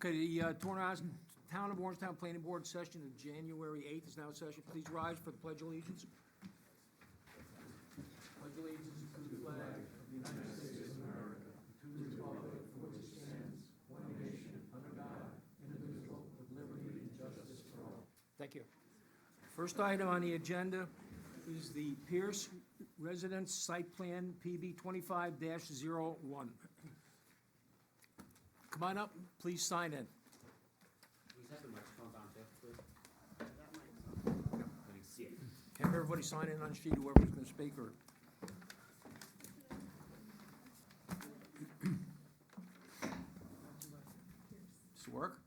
Okay, the Town of Orangetown Planning Board session of January 8th is now in session. Please rise for the Pledge of Allegiance. Pledge allegiance to the flag of the United States of America, to the republic for which it stands, one nation, under God, indivisible, with liberty and justice for all. Thank you. First item on the agenda is the Pierce Residence Site Plan PB 25-01. Come on up, please sign in. Please have the microphone on, Jeff, please. Let me see it. Have everybody sign in on sheet, whoever's going to speak, or... Does it work?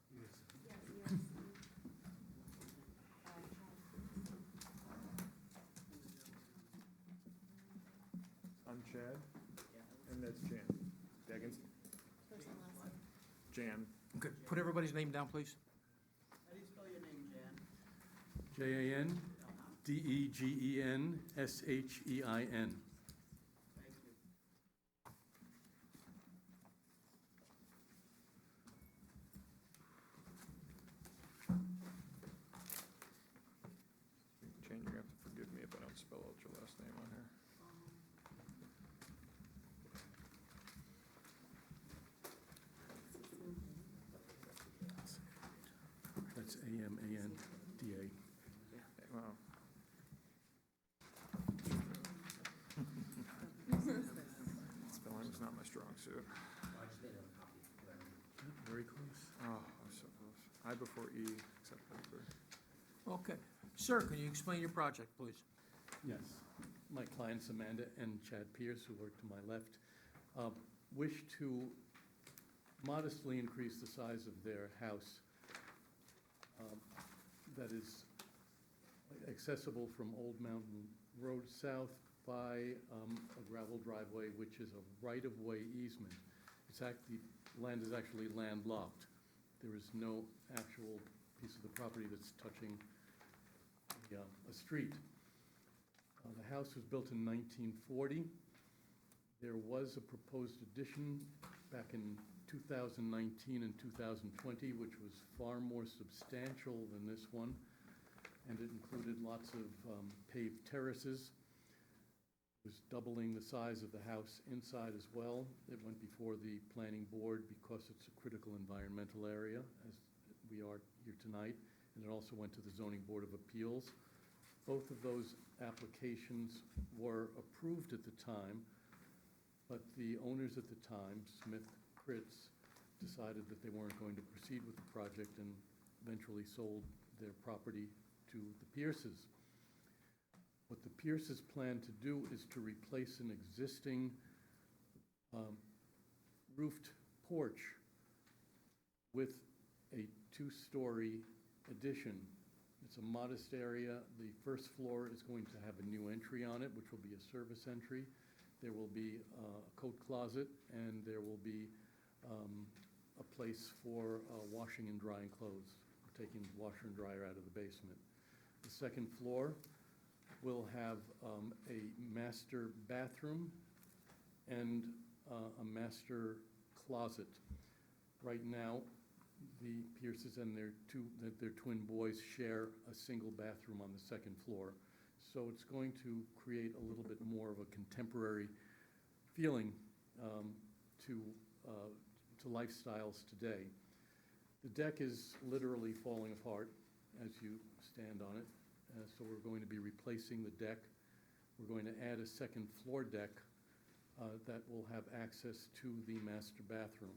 I'm Chad, and that's Jan. Daggins? Jan. Okay, put everybody's name down, please. How do you spell your name, Jan? Jandegensheen. Thank you. Jan, you're gonna have to forgive me if I don't spell out your last name on here. That's Amanda. Wow. Spelling's not my strong suit. I just made a copy. Very close. Oh, I was so close. I before E, except for. Okay. Sir, can you explain your project, please? Yes. My clients Amanda and Chad Pierce, who work to my left, wish to modestly increase the size of their house that is accessible from Old Mountain Road south by a gravel driveway, which is a right-of-way easement. Land is actually landlocked. There is no actual piece of the property that's touching a street. The house was built in 1940. There was a proposed addition back in 2019 and 2020, which was far more substantial than this one, and it included lots of paved terraces. It was doubling the size of the house inside as well. It went before the planning board because it's a critical environmental area, as we are here tonight, and it also went to the zoning board of appeals. Both of those applications were approved at the time, but the owners at the time, Smith Kritz, decided that they weren't going to proceed with the project and eventually sold their property to the Pierces. What the Pierces plan to do is to replace an existing roofed porch with a two-story addition. It's a modest area. The first floor is going to have a new entry on it, which will be a service entry. There will be a coat closet, and there will be a place for washing and drying clothes. We're taking the washer and dryer out of the basement. The second floor will have a master bathroom and a master closet. Right now, the Pierces and their twin boys share a single bathroom on the second floor. So it's going to create a little bit more of a contemporary feeling to lifestyles today. The deck is literally falling apart as you stand on it. So we're going to be replacing the deck. We're going to add a second floor deck that will have access to the master bathroom.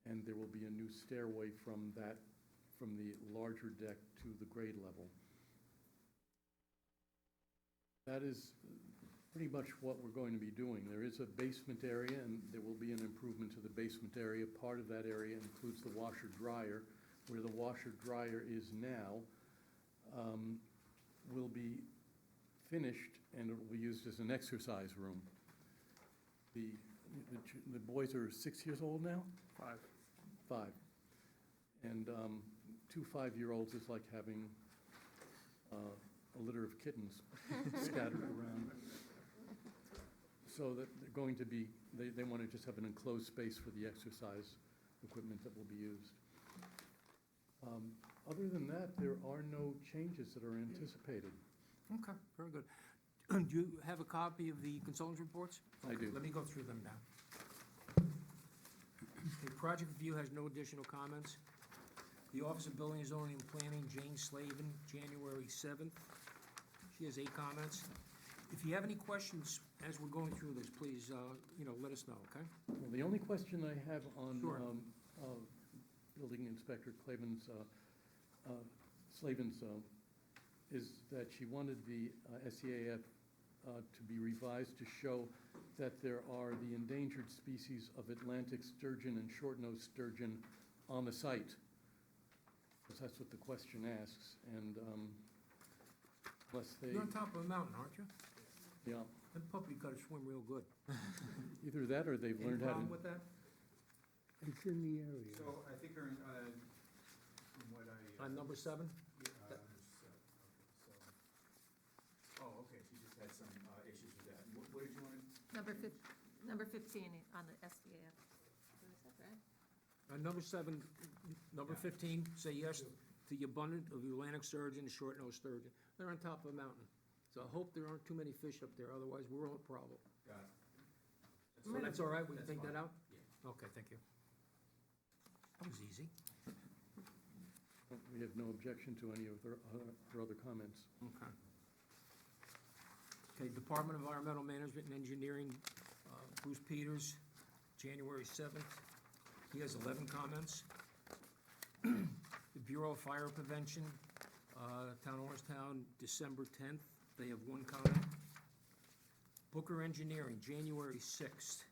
And there will be a new stairway from the larger deck to the grade level. That is pretty much what we're going to be doing. There is a basement area, and there will be an improvement to the basement area. Part of that area includes the washer-dryer. Where the washer-dryer is now will be finished, and it will be used as an exercise room. The boys are 6 years old now? 5. And 2 5-year-olds is like having a litter of kittens scattered around. So that they're going to be, they want to just have an enclosed space for the exercise equipment that will be used. Other than that, there are no changes that are anticipated. Okay, very good. Do you have a copy of the consultants' reports? I do. Let me go through them now. Okay, project review has no additional comments. The Office of Building, Zoning, and Planning, Jane Slavin, January 7th. She has 8 comments. If you have any questions as we're going through this, please, let us know, okay? Well, the only question I have on Sure. Building Inspector Slavin's is that she wanted the SEAF to be revised to show that there are the endangered species of Atlantic sturgeon and short-nosed sturgeon on the site. Because that's what the question asks, and unless they, You're on top of a mountain, aren't you? yeah, That puppy got to swim real good. either that or they've Any learned how problem to. with that? It's in the area. So I think from what I. On number 7? Oh, okay, she just had some issues with that. What did you want to? Number 15 on the SDAF. What is that, right? Number 7, number 15, say yes to the abundance of Atlantic sturgeon and short-nosed sturgeon. They're on top of a mountain. So I hope there aren't too many fish up there, otherwise we're all in problem. Got it. So that's all right, we can That's take that fine. out? Okay, thank you. That was easy. We have no objection to any of her other comments. Okay. Okay, Department of Environmental Management and Engineering, Bruce Peters, January 7th. He has 11 comments. The Bureau of Fire Prevention, Town of Orangetown, December 10th. They have 1 comment. Booker Engineering, January 6th.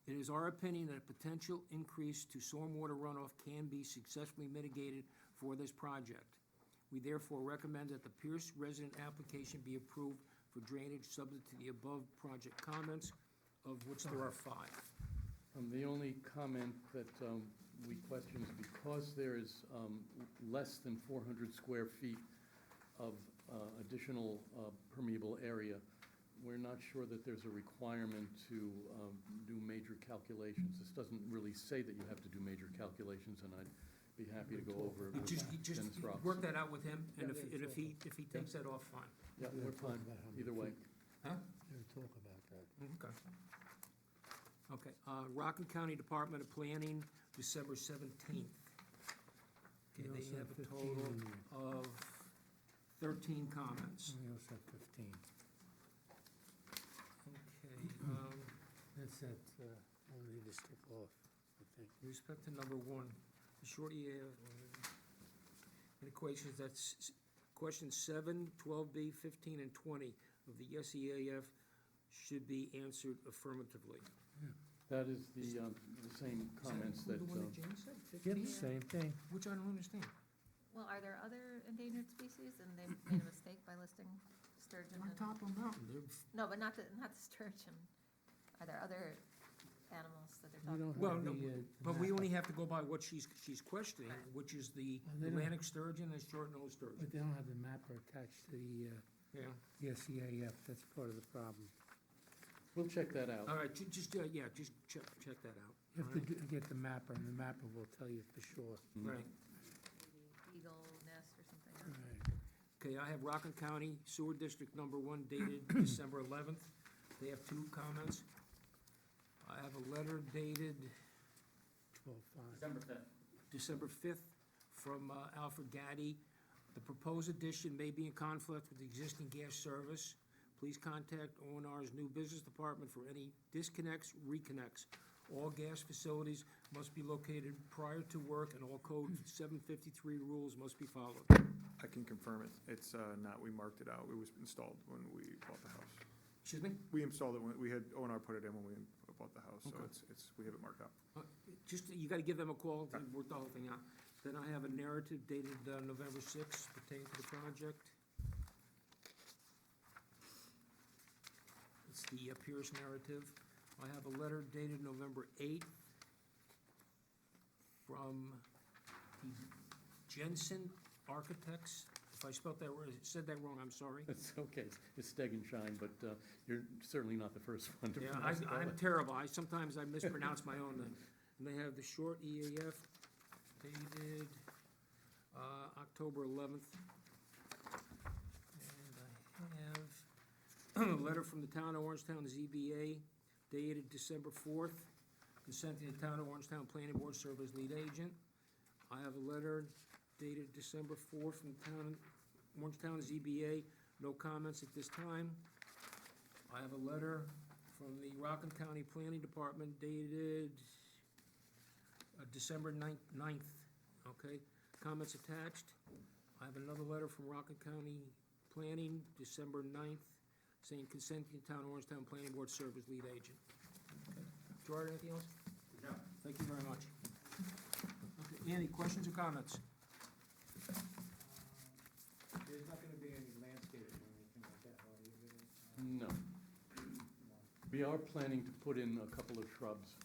It is our opinion that a potential increase to stormwater runoff can be successfully mitigated for this project. We therefore recommend that the Pierce resident application be approved for drainage subject to the above project comments, of which there are 5. The only comment that we question is because there is less than 400 square feet of additional permeable area, we're not sure that there's a requirement to do major calculations. This doesn't really say that you have to do major calculations, and I'd be happy to go over it You with just Dennis Ross. work that out with him, and Yeah, if he takes that off, fine. Yeah, we're fine, either way. Huh? We'll talk about that. Okay. Okay, Rockland County Department of Planning, December 17th. Okay, We they also have a 15 total in there. of 13 comments. We also have 15. Okay, That's that, one we just took off, I think. with respect to number 1, the short EAF, and equations, that's questions 7, 12B, 15, and 20 of the SEAF should be answered affirmatively. That is the same comments that, Is that the one that Jane said, Yep, 15? same thing. Which I don't understand. Well, are there other endangered species, and they made a mistake by listing sturgeon? They're on and- top of a mountain. No, but not the sturgeon. Are there other animals that they're We talking don't about? Well, have no, the, but we only have to go by what she's questioning, Right. which is the Well, they don't- Atlantic sturgeon and short-nosed sturgeon. But they don't have the mapper attached to the Yeah, SEAF, that's part of the problem. we'll check that out. all right, just check that out. You have all to right? get the mapper, and the mapper will tell you for sure. Right. Maybe eagle nest or something. Right. Okay, I have Rockland County Sewer District Number 1 dated December 11th. They have 2 comments. I have a letter dated 12/5. December 5th. December 5th from Alfred Gaddy. The proposed addition may be in conflict with the existing gas service. Please contact O&R's new business department for any disconnects, reconnects. All gas facilities must be located prior to work, and all code 753 rules must be followed. I can confirm it. It's not, we marked it out. It was installed when we bought the house. Excuse me? We installed it when, we had O&R put it in when we bought the house, so Okay. it's, we have it marked out. Just, you gotta give them a call to work the whole thing out. Then I have a narrative dated November 6th pertaining to the project. It's the Pierce narrative. I have a letter dated November 8th from the Jensen Architects, If I spelled that, said that wrong, I'm sorry. It's okay, it's Steg and Shine, but you're certainly not the first one to Yeah, pronounce I'm it. terrible. Sometimes I mispronounce my own name. And they have the short EAF dated October 11th. And I have a letter from the town of Orangetown ZBA dated December 4th, consenting the town of Orangetown Planning Board serve as lead agent. I have a letter dated December 4th from the town, Orangetown ZBA, no comments at this time. I have a letter from the Rockland County Planning Department dated December 9th, okay? Comments attached. I have another letter from Rockland County Planning, December 9th, saying consenting the town of Orangetown Planning Board serve as lead agent. Okay. Gerard, anything else? No. Thank you very much. Okay, any questions or comments? There's not gonna be any landscaping or anything like that, are you gonna? No. We are planning to put in a couple of shrubs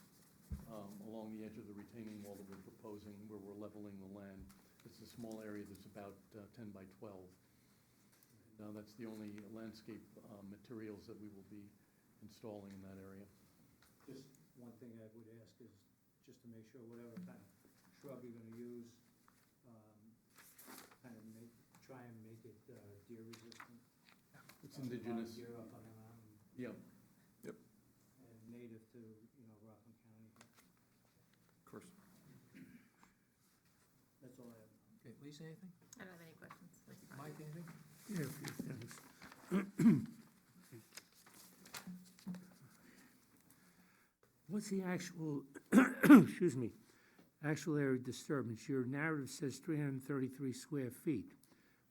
along the edge of the retaining wall that we're proposing, where we're leveling the land. It's a small area that's about 10 by 12. Now, that's the only landscape materials that we will be installing in that area. Just one thing I would ask is, just to make sure whatever kind of shrub you're gonna use, try and make it deer resistant. It's indigenous. Deer up on the mountain Yeah, and native to, Rockland County. of course. That's all I have. Okay, Lisa, anything? I don't have any questions. That's fine. Mike, anything? Yeah, a few things. What's the actual, excuse me, actual area of disturbance? Your narrative says 333 square feet,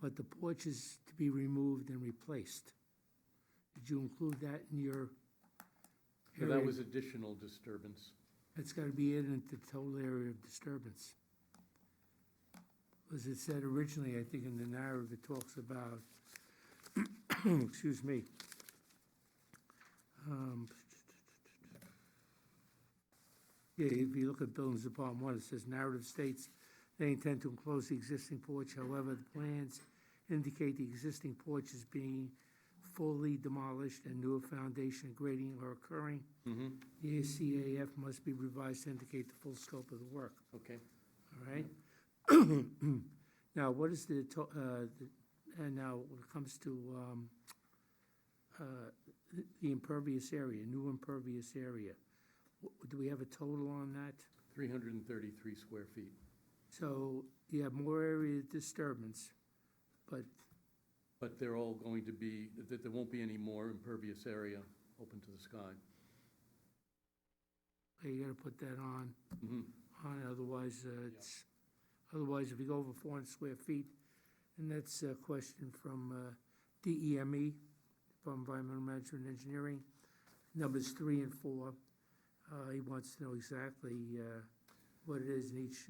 but the porch is to be removed and replaced. Did you include that in your So area? that was additional disturbance. That's gotta be added into the total area of disturbance. As it said originally, I think in the narrative, it talks about, excuse me. Yeah, if you look at Buildings Department 1, it says narrative states they intend to enclose the existing porch, however, the plans indicate the existing porch is being fully demolished and newer foundation and grading are occurring. Mm-hmm, The ACAF must be revised to indicate the full scope of the work, okay. all right? Now, what is and now when it comes to the impervious area, new impervious area, do we have a total on that? 333 square feet. So you have more area disturbance, but But they're all going to be, there won't be any more impervious area open to the sky. you gotta put that on, Mm-hmm, otherwise, otherwise, if you go over 400 square feet, and that's a question from DEME, from Environmental Management and Engineering, numbers 3 and 4. He wants to know exactly what it is in each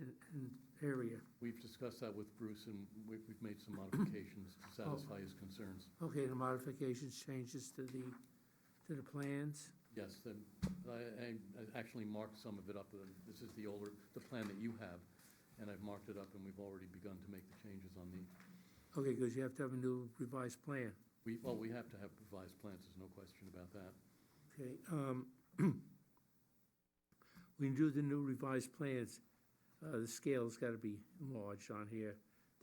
area. we've discussed that with Bruce, and we've made some modifications to satisfy his concerns. Okay, the modifications, changes to the plans. Yes, then, I actually marked some of it up. This is the plan that you have, and I've marked it up, and we've already begun to make the changes on the, Okay, because you have to have a new revised plan. we have to have revised plans, there's no question about that. Okay, when you do the new revised plans, the scale's gotta be enlarged on here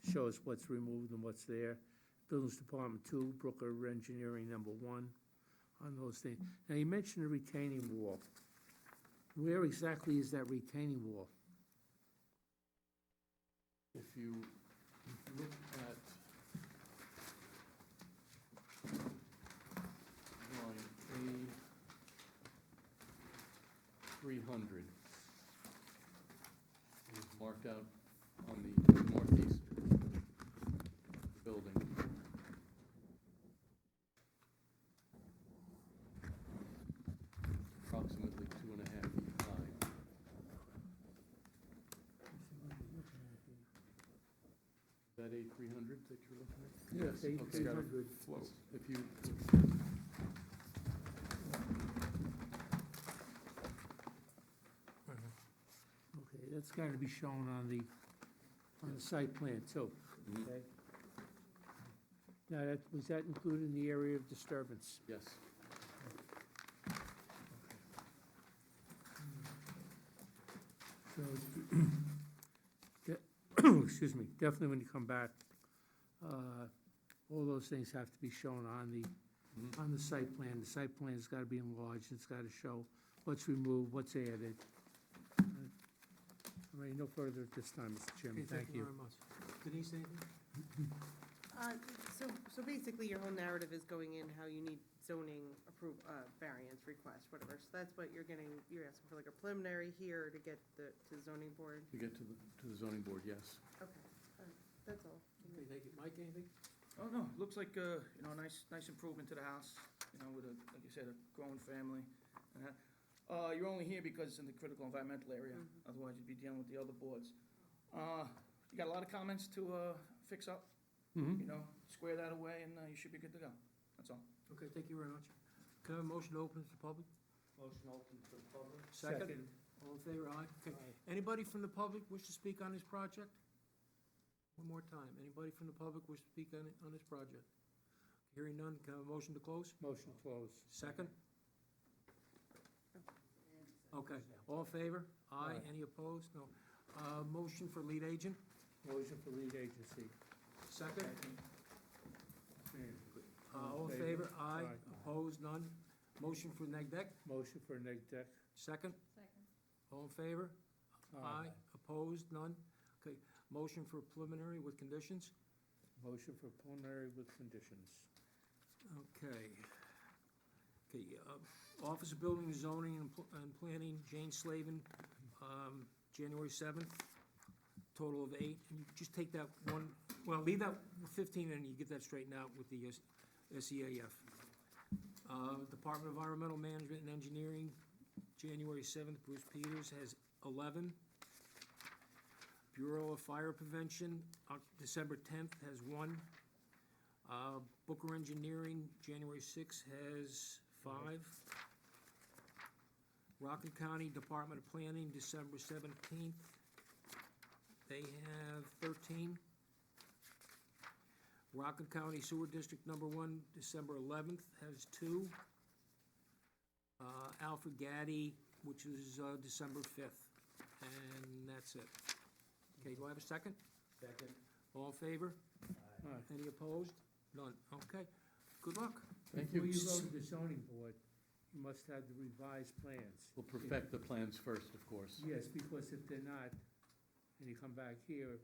to show us what's removed and what's there. Buildings Department 2, Brooker Engineering number 1, on those things. Now, you mentioned a retaining wall. Where exactly is that retaining wall? If you look at drawing A300, it is marked out on the northeast building. Approximately 2.5 feet high. Is that A300 that you're looking at? Yes, Okay. It's got a 800. float. If you, Okay, that's gotta be shown on the site plan too, Mhm. okay? Now, was that included in the area of disturbance? Yes. So, excuse me, definitely when you come back, all those things have to be shown on the site plan. The site plan's gotta be enlarged, it's gotta show what's removed, what's added. All right, no further at this time, Mr. Chairman, Okay, thank you. very much. Denise, anything? So basically, your whole narrative is going in how you need zoning variance request, whatever. So that's what you're asking for, like a preliminary here to get to zoning board? To get to the zoning board, yes. Okay, all right, that's all. Okay, thank you. Mike, anything? Oh, no, looks like, nice improvement to the house, with like you said, a growing family. And that. You're only here because it's in the critical environmental area, otherwise you'd be dealing with the other boards. You got a lot of comments to, fix up, square that away, and, you should be good to go, that's all. Okay, thank you very much. Can I have a motion to open to the public? Motion open to the public. Second. All in favor, aye? Okay. Anybody from the public wish to speak on this project? One more time. Anybody from the public wish to speak on this project? Hearing none, can I have a motion to close? Motion closed. Second? Okay, all in favor? Aye. Aye. Any opposed? No. Motion for lead agent? Motion for lead agency. Second? All in favor? Aye. Aye. Opposed? None. Motion for neg deck? Motion for neg deck. Second? Second. All in favor? Aye. Opposed? None. Okay, motion for preliminary with conditions? Motion for preliminary with conditions. Okay. Okay, Office of Building and Zoning and Planning, Jane Slavin, January 7th, total of 8. And you just take that one, well, leave that 15 and you get that straightened out with the SEAF. Department of Environmental Management and Engineering, January 7th, Bruce Peters has 11. Bureau of Fire Prevention, December 10th, has 1. Booker Engineering, January 6th, has 5. Rockland County Department of Planning, December 17th, they have 13. Rockland County Sewer District Number 1, December 11th, has 2. Alfred Gaddy, which is December 5th, and that's it. Okay, do I have a second? Second. All in favor? Aye. Any opposed? None. Okay, good luck. Thank you. Before you go to the zoning board, you must have the revised plans. We'll perfect the plans first, of course. Yes, because if they're not, and you come back here,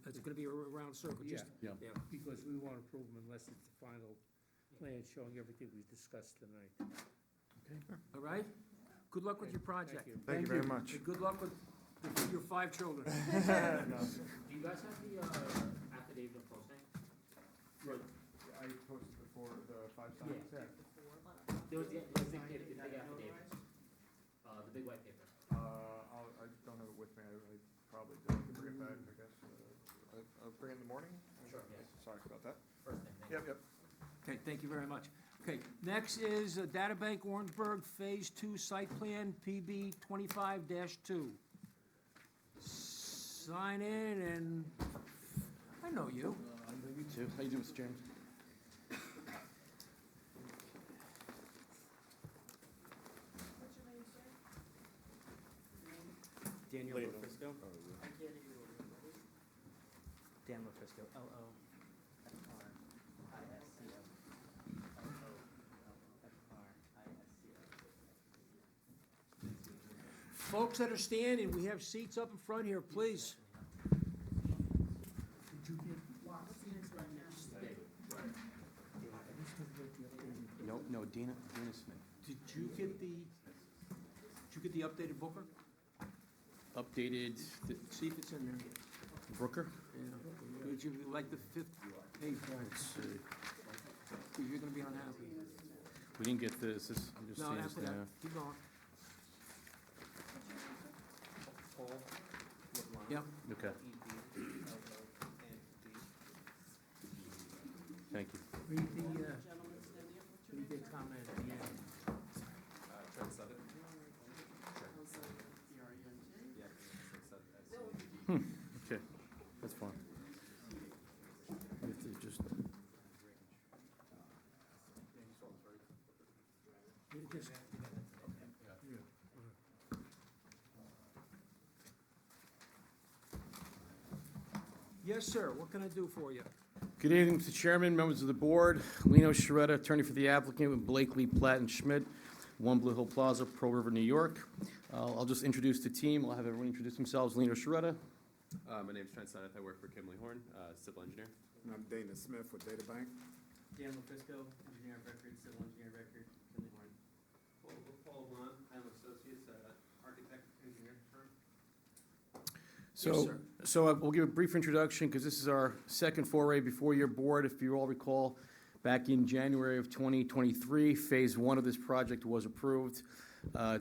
It's gonna be a round circle, just, Yeah. yeah. because we won't approve them unless it's the final plan showing everything we discussed tonight. All right? Good luck with your project. Thank you. Thank you very much. And good luck with your 5 children. Do you guys have the, affidavit of posting? I posted before the 5 Yeah. There was the big affidavit, the big white paper. I don't have it with me, I probably did, I can bring it back, I guess. I'll bring it in the morning? Sure, yeah. Sorry about that. First thing, thank you. Yep. Okay, thank you very much. Okay, next is Databank Orangeburg Phase 2 Site Plan, PB 25-2. Sign in, and I know you. I know you too. How you doing, Mr. James? Daniel Later. LaFrisco. I can't hear you. Dan LaFrisco, L-O-F-R-I-S-C-O. L-O-F-R-I-S-C-O. Folks that are standing, we have seats up in front here, please. No, Dana Smith. Did you get the updated Booker? Updated See if it's in there. Brooker? Yeah. Would you like the 5th page? You're gonna be unhappy. We didn't get this, I'm just No, seeing this after that, now. keep going. Paul LeBlanc. Yep. Okay, thank you. Read the, Gentlemen standing up, what's your read name? the comment at the end. Trent Sutton. D-R-E-N-T. Yeah, Okay, that's fine. You have to just Yes, sir. What can I do for you? Good evening, Mr. Chairman, members of the board. Lino Sharetta, attorney for the applicant with Blakely, Platt, and Schmidt, 1 Blue Hill Plaza, Pearl River, New York. I'll just introduce the team. I'll have everyone introduce themselves. Lino Sharetta. My name's Trent Seneth. I work for Kimley Horn, civil engineer. And I'm Dana Smith with Data Bank. Dan LaFisco, engineer of record, civil engineer of record, Kimley Horn. Paul Blunt, I'm associates, architect, engineer firm. So we'll give a brief introduction because this is our second foray before your board. If you all recall, back in January of 2023, Phase 1 of this project was approved.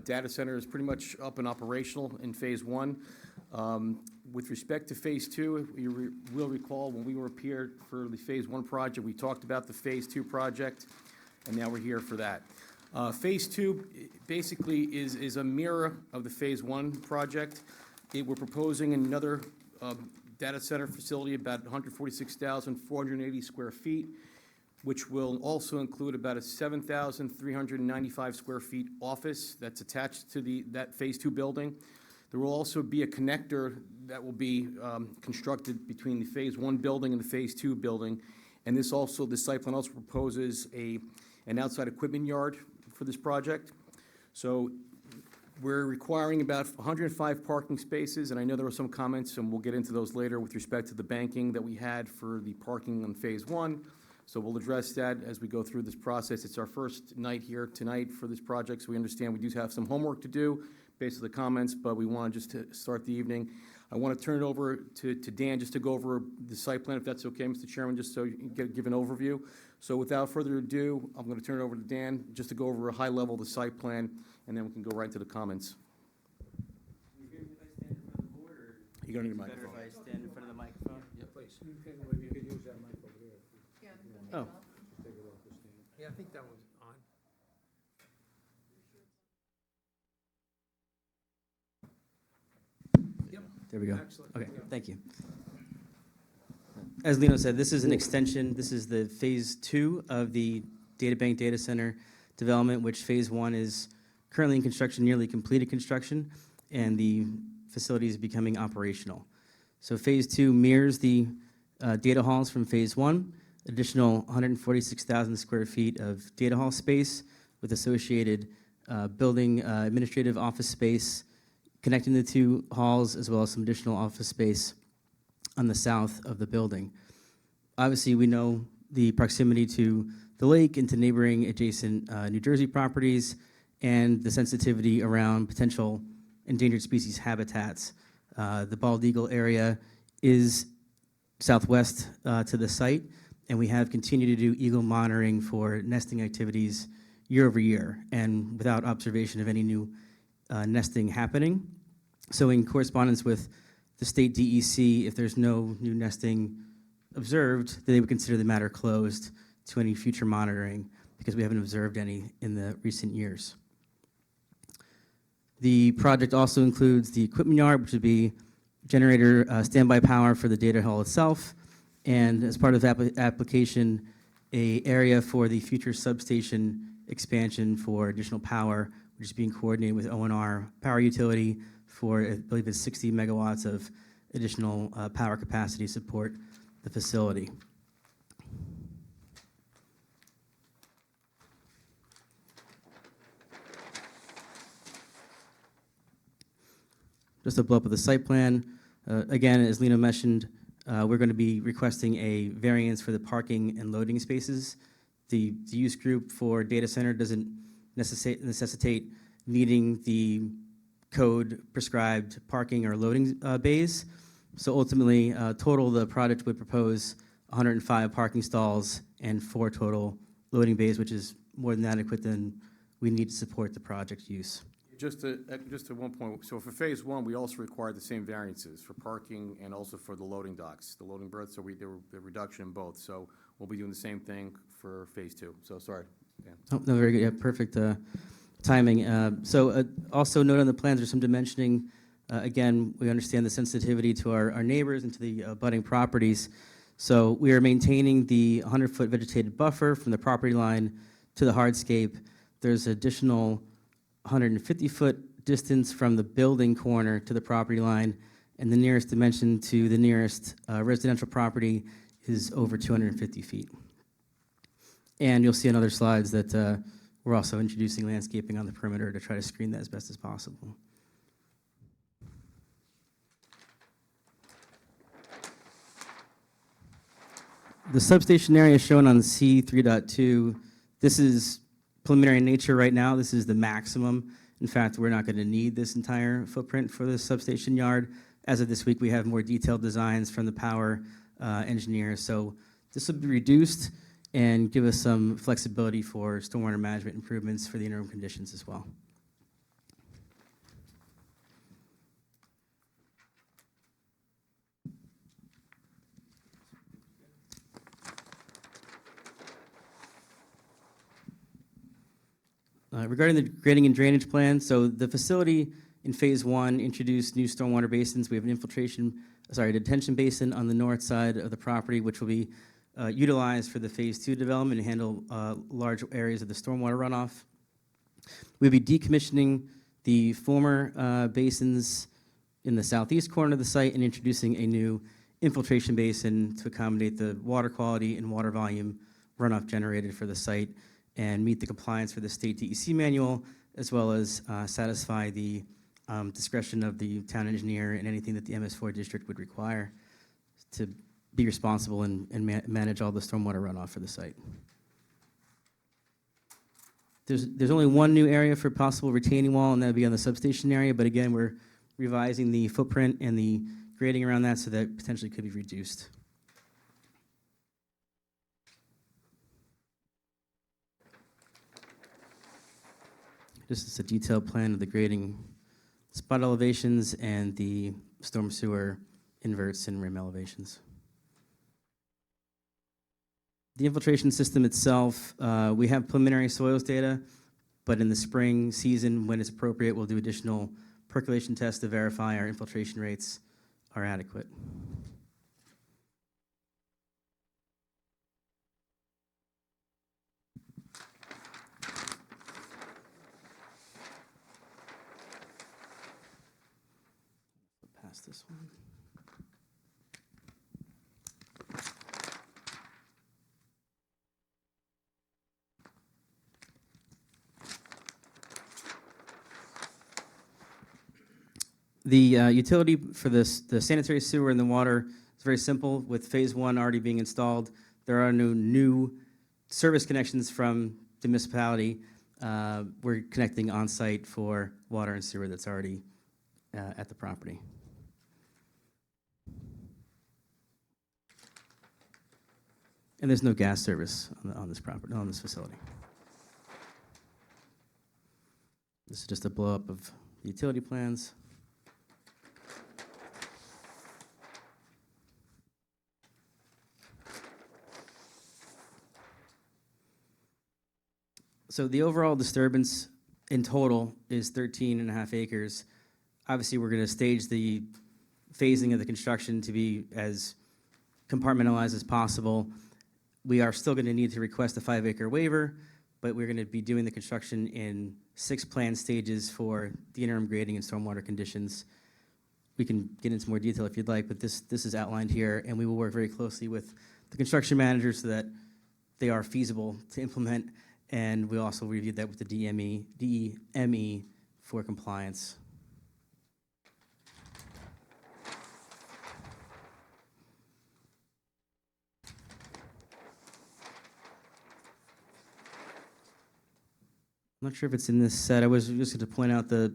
Data center is pretty much up and operational in Phase 1. With respect to Phase 2, you will recall when we were appeared for the Phase 1 project, we talked about the Phase 2 project, and now we're here for that. Phase 2 basically is a mirror of the Phase 1 project. We're proposing another data center facility, about 146,480 square feet, which will also include about a 7,395 square feet office that's attached to that Phase 2 building. There will also be a connector that will be constructed between the Phase 1 building and the Phase 2 building. And this site plan also proposes an outside equipment yard for this project. So we're requiring about 105 parking spaces, and I know there were some comments, and we'll get into those later with respect to the banking that we had for the parking on Phase 1. So we'll address that as we go through this process. It's our first night here tonight for this project, so we understand we do have some homework to do based on the comments, but we want just to start the evening. I want to turn it over to Dan just to go over the site plan, if that's okay, Mr. Chairman, just so you can give an overview. So without further ado, I'm going to turn it over to Dan just to go over a high level of the site plan, and then we can go right into the comments. You hear me if I stand in front of the board, or? You're going to need a Better microphone. if I stand in front of the microphone? Please. You could use that mic over there. Oh. Just take it off the stand. Yeah, I think that one's on. There we go. Excellent. Okay, Yeah. thank you. As Lino said, this is an extension. This is the Phase 2 of the Data Bank Data Center development, which Phase 1 is currently in construction, nearly completed construction, and the facility is becoming operational. So Phase 2 mirrors the data halls from Phase 1, additional 146,000 square feet of data hall space with associated building administrative office space connecting the two halls, as well as some additional office space on the south of the building. Obviously, we know the proximity to the lake and to neighboring adjacent New Jersey properties and the sensitivity around potential endangered species habitats. The bald eagle area is southwest to the site, and we have continued to do eagle monitoring for nesting activities year over year, and without observation of any new nesting happening. So in correspondence with the state DEC, if there's no new nesting observed, they would consider the matter closed to any future monitoring because we haven't observed any in the recent years. The project also includes the equipment yard, which would be generator standby power for the data hall itself, and as part of the application, a area for the future substation expansion for additional power, which is being coordinated with O&R Power Utility for, I believe it's 60 megawatts of additional power capacity to support the facility. Just to blow up with the site plan, again, as Lino mentioned, we're going to be requesting a variance for the parking and loading spaces. The use group for data center doesn't necessitate meeting the code prescribed parking or loading bays. So ultimately, total, the project would propose 105 parking stalls and 4 total loading bays, which is more than adequate than we need to support the project use. Just to one point, so for Phase 1, we also required the same variances for parking and also for the loading docks, the loading berths, so there were the reduction in both. So we'll be doing the same thing for Phase 2. So sorry, Dan. Oh, no, very good. Yeah, perfect timing. So also note on the plans, there's some dimensioning. Again, we understand the sensitivity to our neighbors and to the abutting properties. So we are maintaining the 100-foot vegetated buffer from the property line to the hardscape. There's additional 150-foot distance from the building corner to the property line, and the nearest dimension to the nearest residential property is over 250 feet. And you'll see on other slides that we're also introducing landscaping on the perimeter to try to screen that as best as possible. The substation area shown on C 3.2, this is preliminary in nature right now. This is the maximum. In fact, we're not going to need this entire footprint for the substation yard. As of this week, we have more detailed designs from the power engineers. So this will be reduced and give us some flexibility for stormwater management improvements for the interim conditions as well. Regarding the grading and drainage plan, so the facility in phase 1 introduced new stormwater basins. We have an detention basin on the north side of the property, which will be utilized for the phase 2 development and handle large areas of the stormwater runoff. We'll be decommissioning the former basins in the southeast corner of the site and introducing a new infiltration basin to accommodate the water quality and water volume runoff generated for the site and meet the compliance for the state DEC manual, as well as satisfy the discretion of the town engineer and anything that the MS4 district would require to be responsible and manage all the stormwater runoff for the site. There's only one new area for possible retaining wall, and that would be on the substation area, but again, we're revising the footprint and the grading around that so that potentially could be reduced. This is a detailed plan of the grading spot elevations and the storm sewer inverts and rim elevations. The infiltration system itself, we have preliminary soils data, but in the spring season, when it's appropriate, we'll do additional percolation tests to verify our infiltration rates are adequate. Past this one. The utility for this, the sanitary sewer and the water is very simple. With phase 1 already being installed, there are no new service connections from the municipality. We're connecting on-site for water and sewer that's already at the property. And there's no gas service on this property, on this facility. This is just a blow-up of the utility plans. So the overall disturbance in total is 13.5 acres. Obviously, we're going to stage the phasing of the construction to be as compartmentalized as possible. We are still going to need to request a 5-acre waiver, but we're going to be doing the construction in 6 planned stages for the interim grading and stormwater conditions. We can get into more detail if you'd like, but this is outlined here, and we will work very closely with the construction manager so that they are feasible to implement. And we also reviewed that with the DEME for compliance. I'm not sure if it's in this set. I was just going to point out the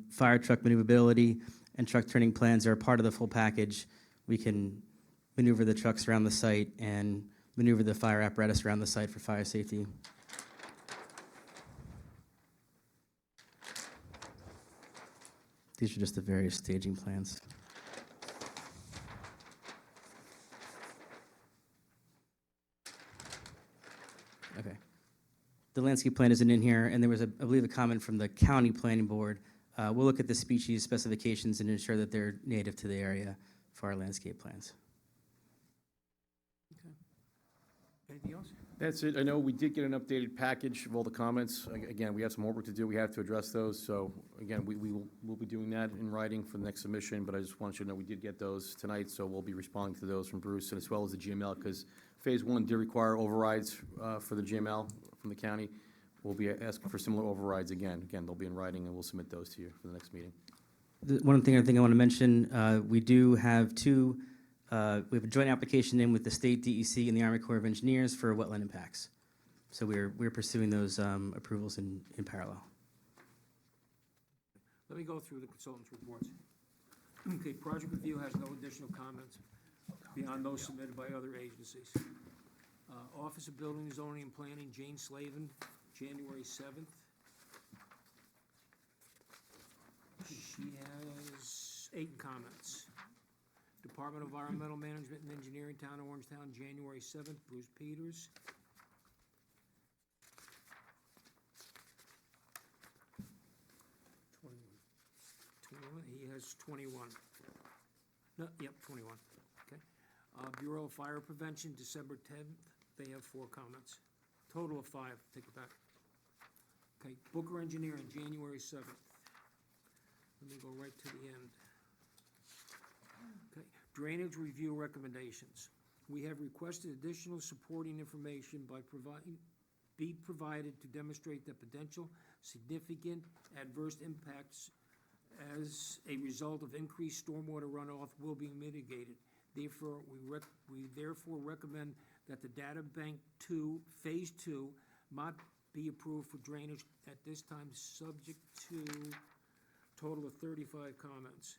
fire truck maneuverability and truck turning plans are a part of the full package. We can maneuver the trucks around the site and maneuver the fire apparatus around the site for fire safety. These are just the various staging plans. Okay. The landscape plan isn't in here, and there was, I believe, a comment from the county planning board. We'll look at the species specifications and ensure that they're native to the area for our landscape plans. Okay. Anything else? That's it. I know we did get an updated package of all the comments. Again, we have some homework to do. We have to address those. So again, we'll be doing that in writing for the next submission, but I just want you to know we did get those tonight, so we'll be responding to those from Bruce and as well as the GML, because Phase 1 did require overrides for the GML from the county. We'll be asking for similar overrides again. Again, they'll be in writing, and we'll submit those to you for the next meeting. One thing I want to mention, we do have we have a joint application in with the state DEC and the Army Corps of Engineers for wetland impacts. So we're pursuing those approvals in parallel. Let me go through the consultant's reports. Okay, project review has no additional comments beyond those submitted by other agencies. Office of Building, Zoning, and Planning, Jane Slavin, January 7th. She has 8 comments. Department of Environmental Management and Engineering, Town of Orangetown, January 7th, Bruce Peters. He has 21. No, yep, 21, okay. Bureau of Fire Prevention, December 10th, they have 4 comments. Total of 5, take it back. Okay, Booker Engineering, January 7th. Let me go right to the end. Okay, Drainage Review Recommendations. We have requested additional supporting information be provided to demonstrate the potential significant adverse impacts as a result of increased stormwater runoff will be mitigated. Therefore, we therefore recommend that the Data Bank 2, Phase 2, not be approved for drainage at this time, subject to total of 35 comments.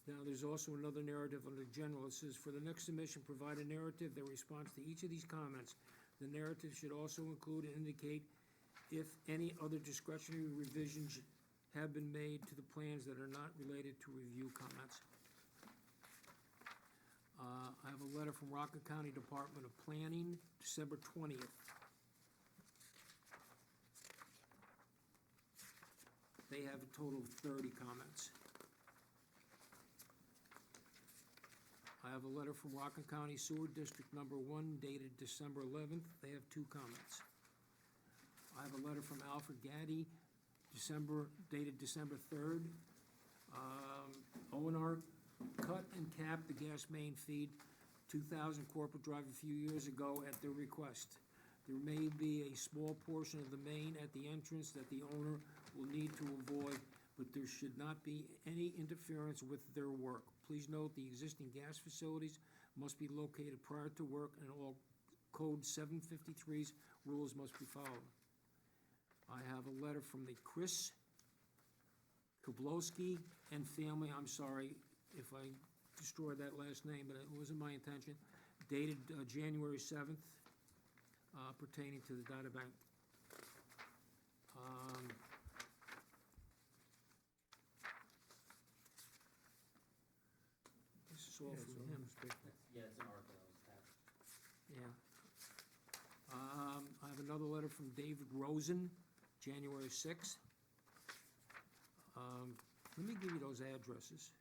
Now, there's also another narrative under general. It says, for the next submission, provide a narrative that responds to each of these comments. The narrative should also include and indicate if any other discretionary revisions have been made to the plans that are not related to review comments. I have a letter from Rockland County Department of Planning, December 20th. They have a total of 30 comments. I have a letter from Rockland County Sewer District Number 1 dated December 11th. They have 2 comments. I have a letter from Alfred Gaddy, dated December 3rd. O&R cut and capped the gas main feed 2000 Corporate Drive a few years ago at their request. There may be a small portion of the main at the entrance that the owner will need to avoid, but there should not be any interference with their work. Please note the existing gas facilities must be located prior to work, and all Code 753's rules must be followed. I have a letter from the Chris Koblowski and family, I'm sorry if I destroyed that last name, but it wasn't my intention, dated January 7th, pertaining to the data bank. This is all from him. Yeah, it's an article that was attached. Yeah. I have another letter from David Rosen, January 6th. Let me give you those addresses.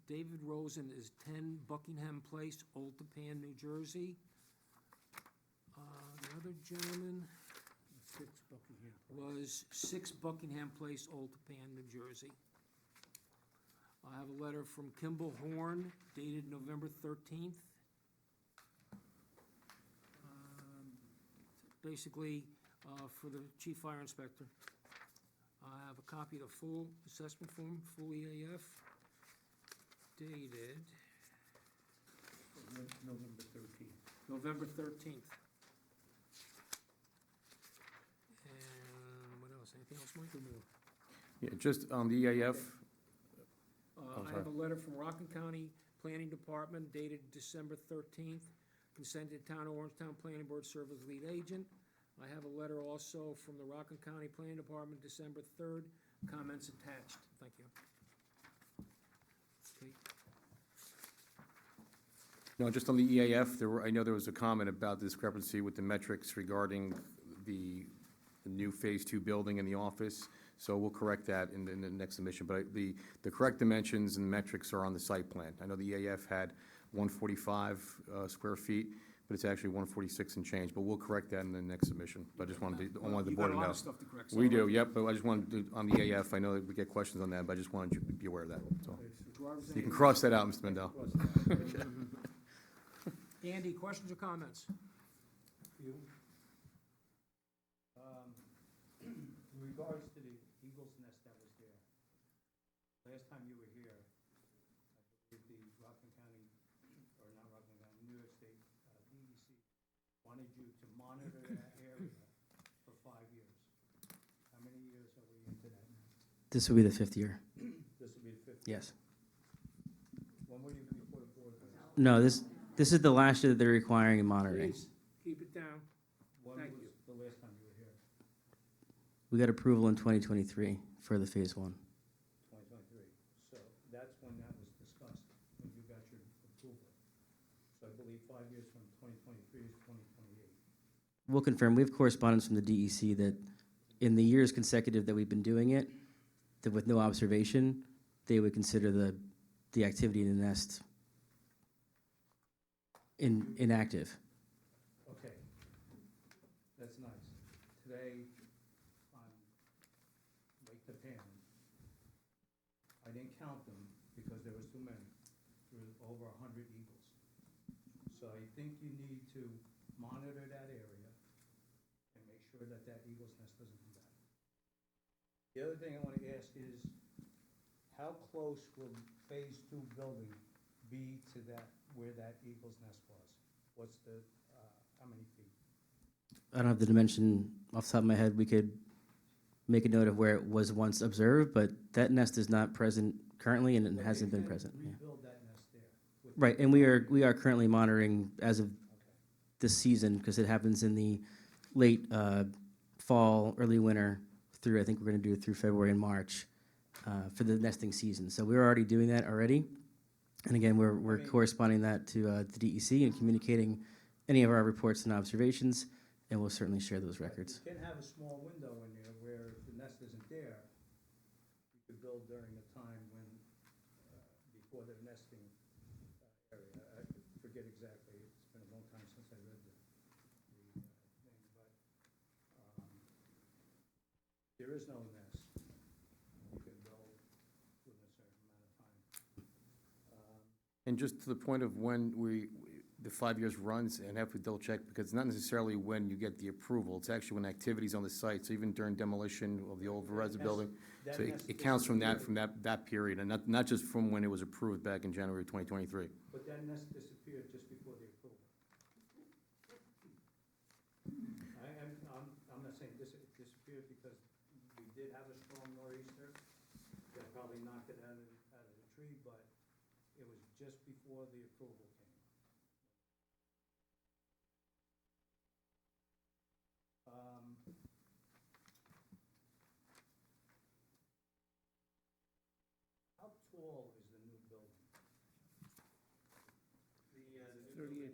David Rosen is 10 Buckingham Place, Old Tappan, New Jersey. The other gentleman 6 Buckingham. was 6 Buckingham Place, Old Tappan, New Jersey. I have a letter from Kimball Horn dated November 13th. Basically, for the Chief Fire Inspector. I have a copy of the full assessment form, full EAF, dated November 13th. November 13th. And what else? Anything else, Mike? Yeah, just on the EAF, I have a letter from Rockland County Planning Department dated December 13th, consented Town of Orangetown Planning Board, serve as lead agent. I have a letter also from the Rockland County Planning Department, December 3rd, comments attached. Thank you. Okay. no, just on the EAF, I know there was a comment about the discrepancy with the metrics regarding the new Phase 2 building in the office, so we'll correct that in the next submission. But the correct dimensions and metrics are on the site plan. I know the EAF had 145 square feet, but but it's actually 146 and change, but we'll correct that in the next submission. But I just wanted I wanted the You board got to a lot know. of stuff to correct. so We do, I'll- yep, but I just wanted to, on the AF, I know that we get questions on that, but I just wanted you to be aware of that, so. You can cross that out, Mr. Mendel. Andy, questions or comments? You? In regards to the eagle's nest that was there, last time you were here, I believe the Rockland County, or not Rockland County, New York State, DEC wanted you to monitor that area for 5 years. How many years are we into that now? This will be the 5th year. This will be the 5th. Yes. When were you before the board? No, this is the last year that they're requiring monitoring. Please, keep it down. When Thank was the last time you were here? We got approval in 2023 for the phase 1. 2023. So that's when that was discussed, when you got your approval. So I believe 5 years from 2023 is 2028. We'll confirm. We have correspondence from the DEC that in the years consecutive that we've been doing it, that with no observation, they would consider the activity in the nest inactive. Okay. That's nice. Today, on Lake Tapan, I didn't count them because there was too many. There was over 100 eagles. So I think you need to monitor that area and make sure that that eagle's nest doesn't come back. The other thing I want to ask is, how close will Phase 2 building be to that, where that eagle's nest was? What's the, how many feet? I don't have the dimension off the top of my head. We could make a note of where it was once observed, but that nest is not present currently and it But hasn't they been can present. Yeah. rebuild that nest there. with- Right, and we are currently monitoring as of Okay. this season, because it happens in the late fall, early winter, through, I think we're gonna do it through February and March, for the nesting season. So we're already doing that already. And again, we're mean- corresponding that to the DEC and communicating any of our reports and observations, and we'll certainly share those records. You can have a small window in there where if the nest isn't there, you could build during the time when, before the nesting area. I forget exactly, it's been a long time since I read the thing, but there is no nest. You can build within a certain amount of time. And just to the point of when the 5 years runs, and have to double check, because it's not necessarily when you get the approval, it's actually when activity's on the site, so even during demolition of the old Verizon building. That So nest it counts from disappeared. that period, and not just from when it was approved back in January 2023. But that nest disappeared just before the approval. I'm not saying it disappeared because we did have a strong nor'easter that probably knocked it out of the tree, but it was just before the approval came. How tall is the new building? 38.5.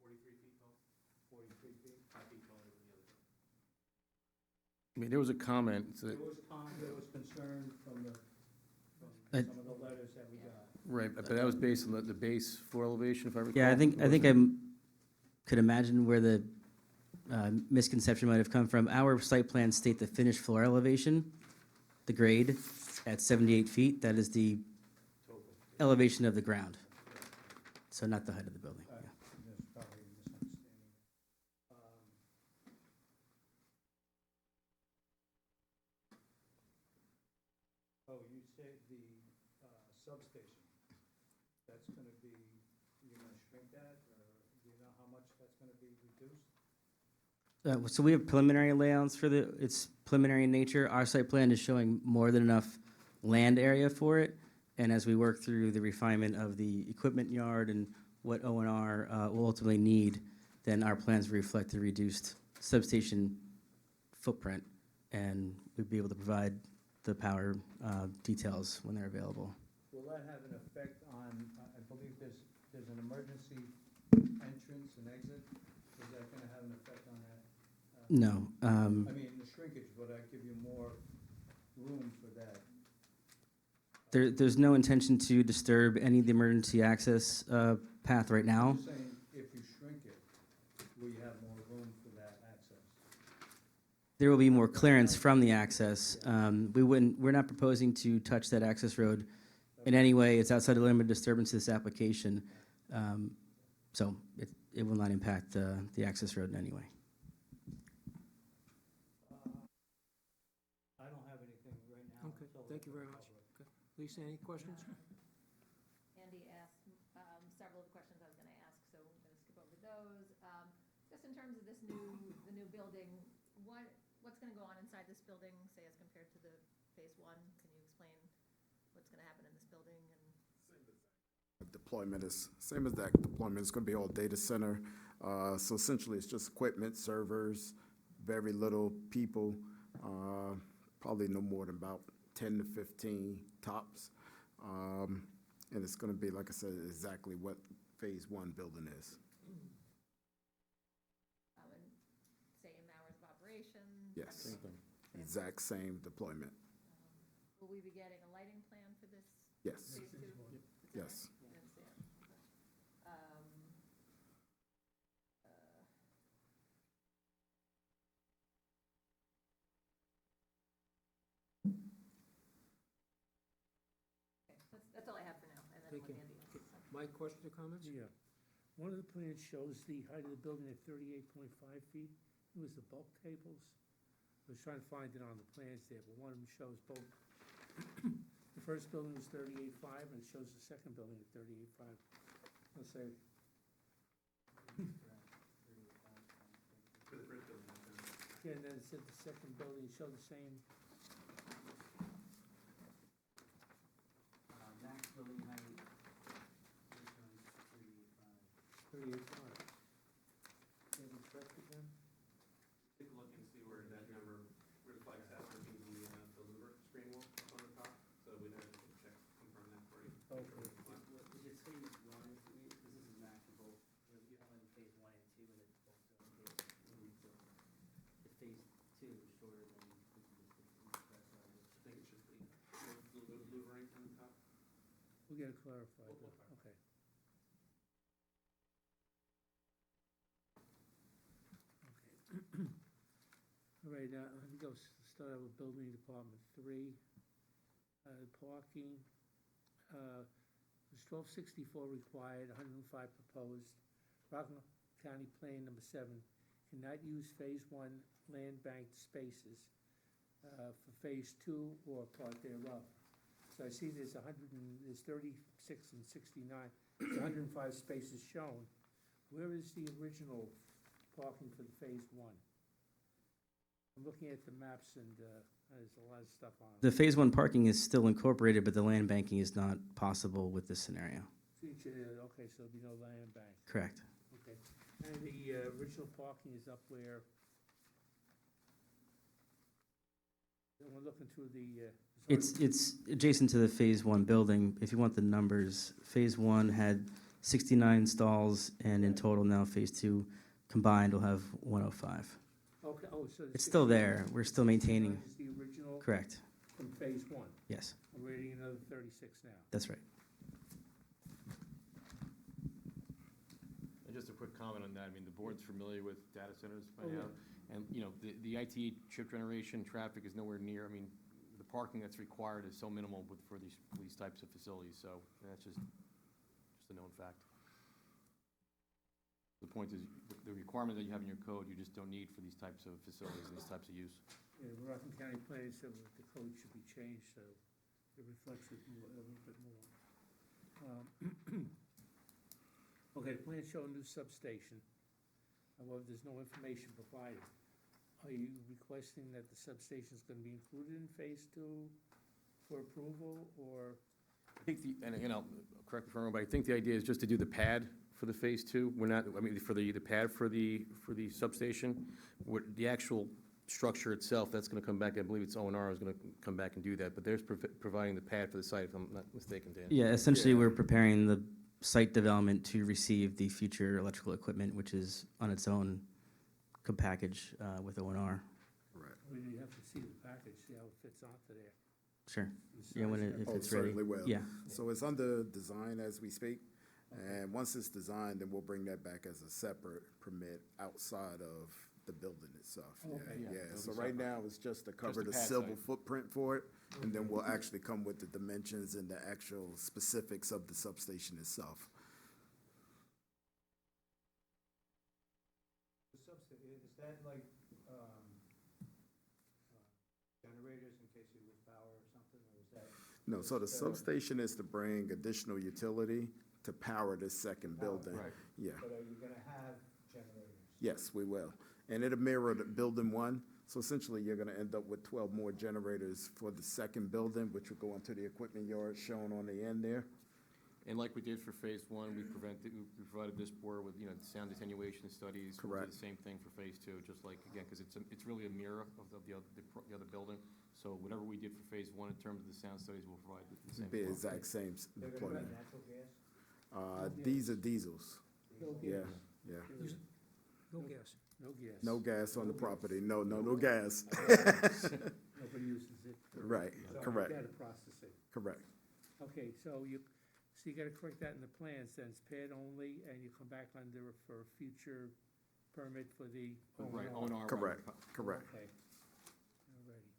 43 feet tall, 43 feet? 5 feet taller than the other building. I mean, there was a comment, that- There was concern from I- some of the letters that we got. right, but that was based on the base floor elevation, if I recall. Yeah, I think I could imagine where the misconception might have come from. Our site plans state the finished floor elevation, the grade, at 78 feet. That is the elevation of the ground, so not the height of the building. Yeah. There's probably a misunderstanding. Oh, you said the substation, that's gonna be, you're gonna shrink that, or do you know how much that's gonna be reduced? So we have preliminary layouts for it's preliminary in nature. Our site plan is showing more than enough land area for it. And as we work through the refinement of the equipment yard and what O&R will ultimately need, then our plans reflect the reduced substation footprint. And we'd be able to provide the power details when they're available. Will that have an effect on, I believe there's an emergency entrance and exit, is that gonna have an effect on that? No. I mean, the shrinkage, would I give you more room for that? There's no intention to disturb any of the emergency access path right now. I'm saying if you shrink it, will you have more room for that access? There will be more clearance from the access. We're not proposing to touch that access road in any way. It's outside the limit of disturbance of this application. So it will not impact the access road in any way. I don't have anything right now. Okay, thank you very much. Okay. Lisa, any questions? Andy asked several of the questions I was going to ask, so I'm going to skip over those. Just in terms of the new building, what's going to go on inside this building, say as compared to the phase one? Can you explain what's going to happen in this building? Deployment is same as that deployment. It's going to be all data center. So essentially, it's just equipment, servers, very little people, probably no more than about 10 to 15 tops. And it's going to be, like I said, exactly what phase one building is. And same hours of operation? Yes, everything? exact same deployment. Will we be getting a lighting plan for this Yes, phase two? yes. I understand. Okay, that's all I have for now, and then Thank let you. Andy answer. Mike, questions or comments? Yeah. One of the plans shows the height of the building at 38.5 feet. It was the bulk tables. I was trying to find it on the plans there, but one of them shows both. The first building was 38.5, and it shows the second building at 38.5. Let's say, For the first building, yeah, and then it said the second building showed the same. Max building height, 38.5. Take a look and see where that number reflects that would be the louver screen wall up on the top. So we'd have to check, confirm that for you. Okay. It's phase one, this is max for both, you have like phase one and two, and it's both, the phase two is shorter than I think it should be louvering on the top. We'll get it clarified, We'll okay. Okay. All right, let me start out with building department 3. Parking, was 1264 required, 105 proposed. Rockland County Plan number 7, cannot use phase 1 land banked spaces for phase 2 or part thereof. So I see there's 36 and 69, there's 105 spaces shown. Where is the original parking for the phase 1? I'm looking at the maps and there's a lot of stuff on The it. phase one parking is still incorporated, but the land banking is not possible with this scenario. Okay, so there'll be no land bank, Correct. okay. And the original parking is up where? We're looking through the. It's adjacent to the phase one building. If you want the numbers, phase one had 69 stalls, and in total now, phase two combined will have 105. Okay, oh, so. It's still there. We're still maintaining. Is the original Correct. from phase 1. Yes, We're reading another 36 now. that's right. And just a quick comment on that, I mean, the board's familiar with data centers by Oh, yeah. now. And, you know, the IT chip generation traffic is nowhere near, I mean, the parking that's required is so minimal for these types of facilities, so that's just a known fact. The point is, the requirement that you have in your code, you just don't need for these types of facilities and these types of use. Yeah, the Rockland County Plan said that the code should be changed, so it reflects it a little bit more. Okay, the plans show a new substation. However, there's no information provided. Are you requesting that the substation is gonna be included in phase 2 for approval, or? I think and again, I'll correct me if I'm wrong, but I think the idea is just to do the pad for the phase 2. We're not, I mean, for the pad for the substation. The actual structure itself, that's gonna come back, I believe it's O&R is gonna come back and do that, but they're providing the pad for the site, if I'm not mistaken, Dan. Yeah, essentially, we're preparing the site development to receive the future electrical equipment, which is on its own package with O&R. Right. Well, you have to see the package, see how it fits onto there. Sure. Yeah, when it, if Oh, it's ready. certainly will. Yeah. So it's under design as we speak, and once it's designed, then we'll bring that back as a separate permit outside of the building itself. Yeah, Okay. Yeah, yeah. it'll So be right separate. now, it's just to cover the the pad civil site. footprint for it, and then we'll actually come with the dimensions and the actual specifics of the substation itself. The substation, is that like, generators in case you lose power or something, or is that? No, so the substation is to bring additional utility to power this second building. Right. Yeah. But are you gonna have generators? Yes, we will. And it'll mirror the building one. So essentially, you're gonna end up with 12 more generators for the second building, which will go into the equipment yard shown on the end there. And like we did for phase one, we provided this board with, you know, sound attenuation studies. We'll do Correct. the same thing for phase two, just like, again, because it's really a mirror of the other building. So whatever we did for phase one in terms of the sound studies, we'll provide the same. Be as well. exact same They're gonna deployment. run natural gas? These are diesels. No Yeah, gas. yeah. No gas. No gas. No gas on the property. No gas. Nobody uses it. Right, So correct, you gotta process it. correct. Okay, so you gotta correct that in the plans, then it's pad only, and you come back under for a future permit for the Right, O&R. O&R. Correct, correct. Okay, alrighty.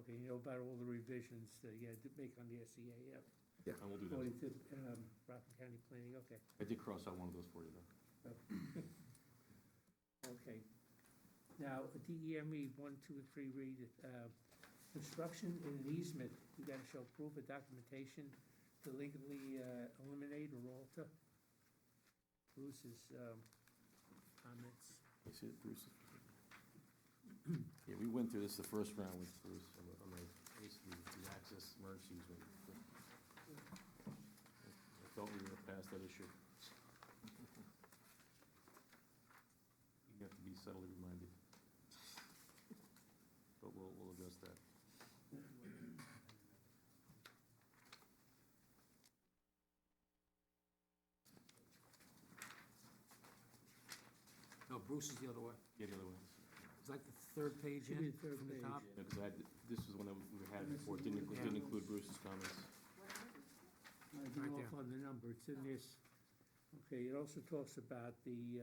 Okay, you know about all the revisions that you had to make on the SEAF, And we'll do that. according to, Rockland County Planning, okay. I did cross out one of those for you, though. Okay. Now, DEME 1, 2, and 3 read, construction in an easement, you gotta show proof of documentation to legally eliminate or alter. Bruce's comments. You see it, Bruce? Yeah, we went through this the first round with Bruce on basically the access emergency easement. I thought we were gonna pass that issue. You have to be subtly reminded. But we'll address that. No, Bruce is the other way. Yeah, the other one. It's like the third page Should in be the third from the page. top. Yeah, because this was one that we had before, didn't include Bruce's comments. I've Right been there. off on the number, it's in this. Okay, it also talks about the,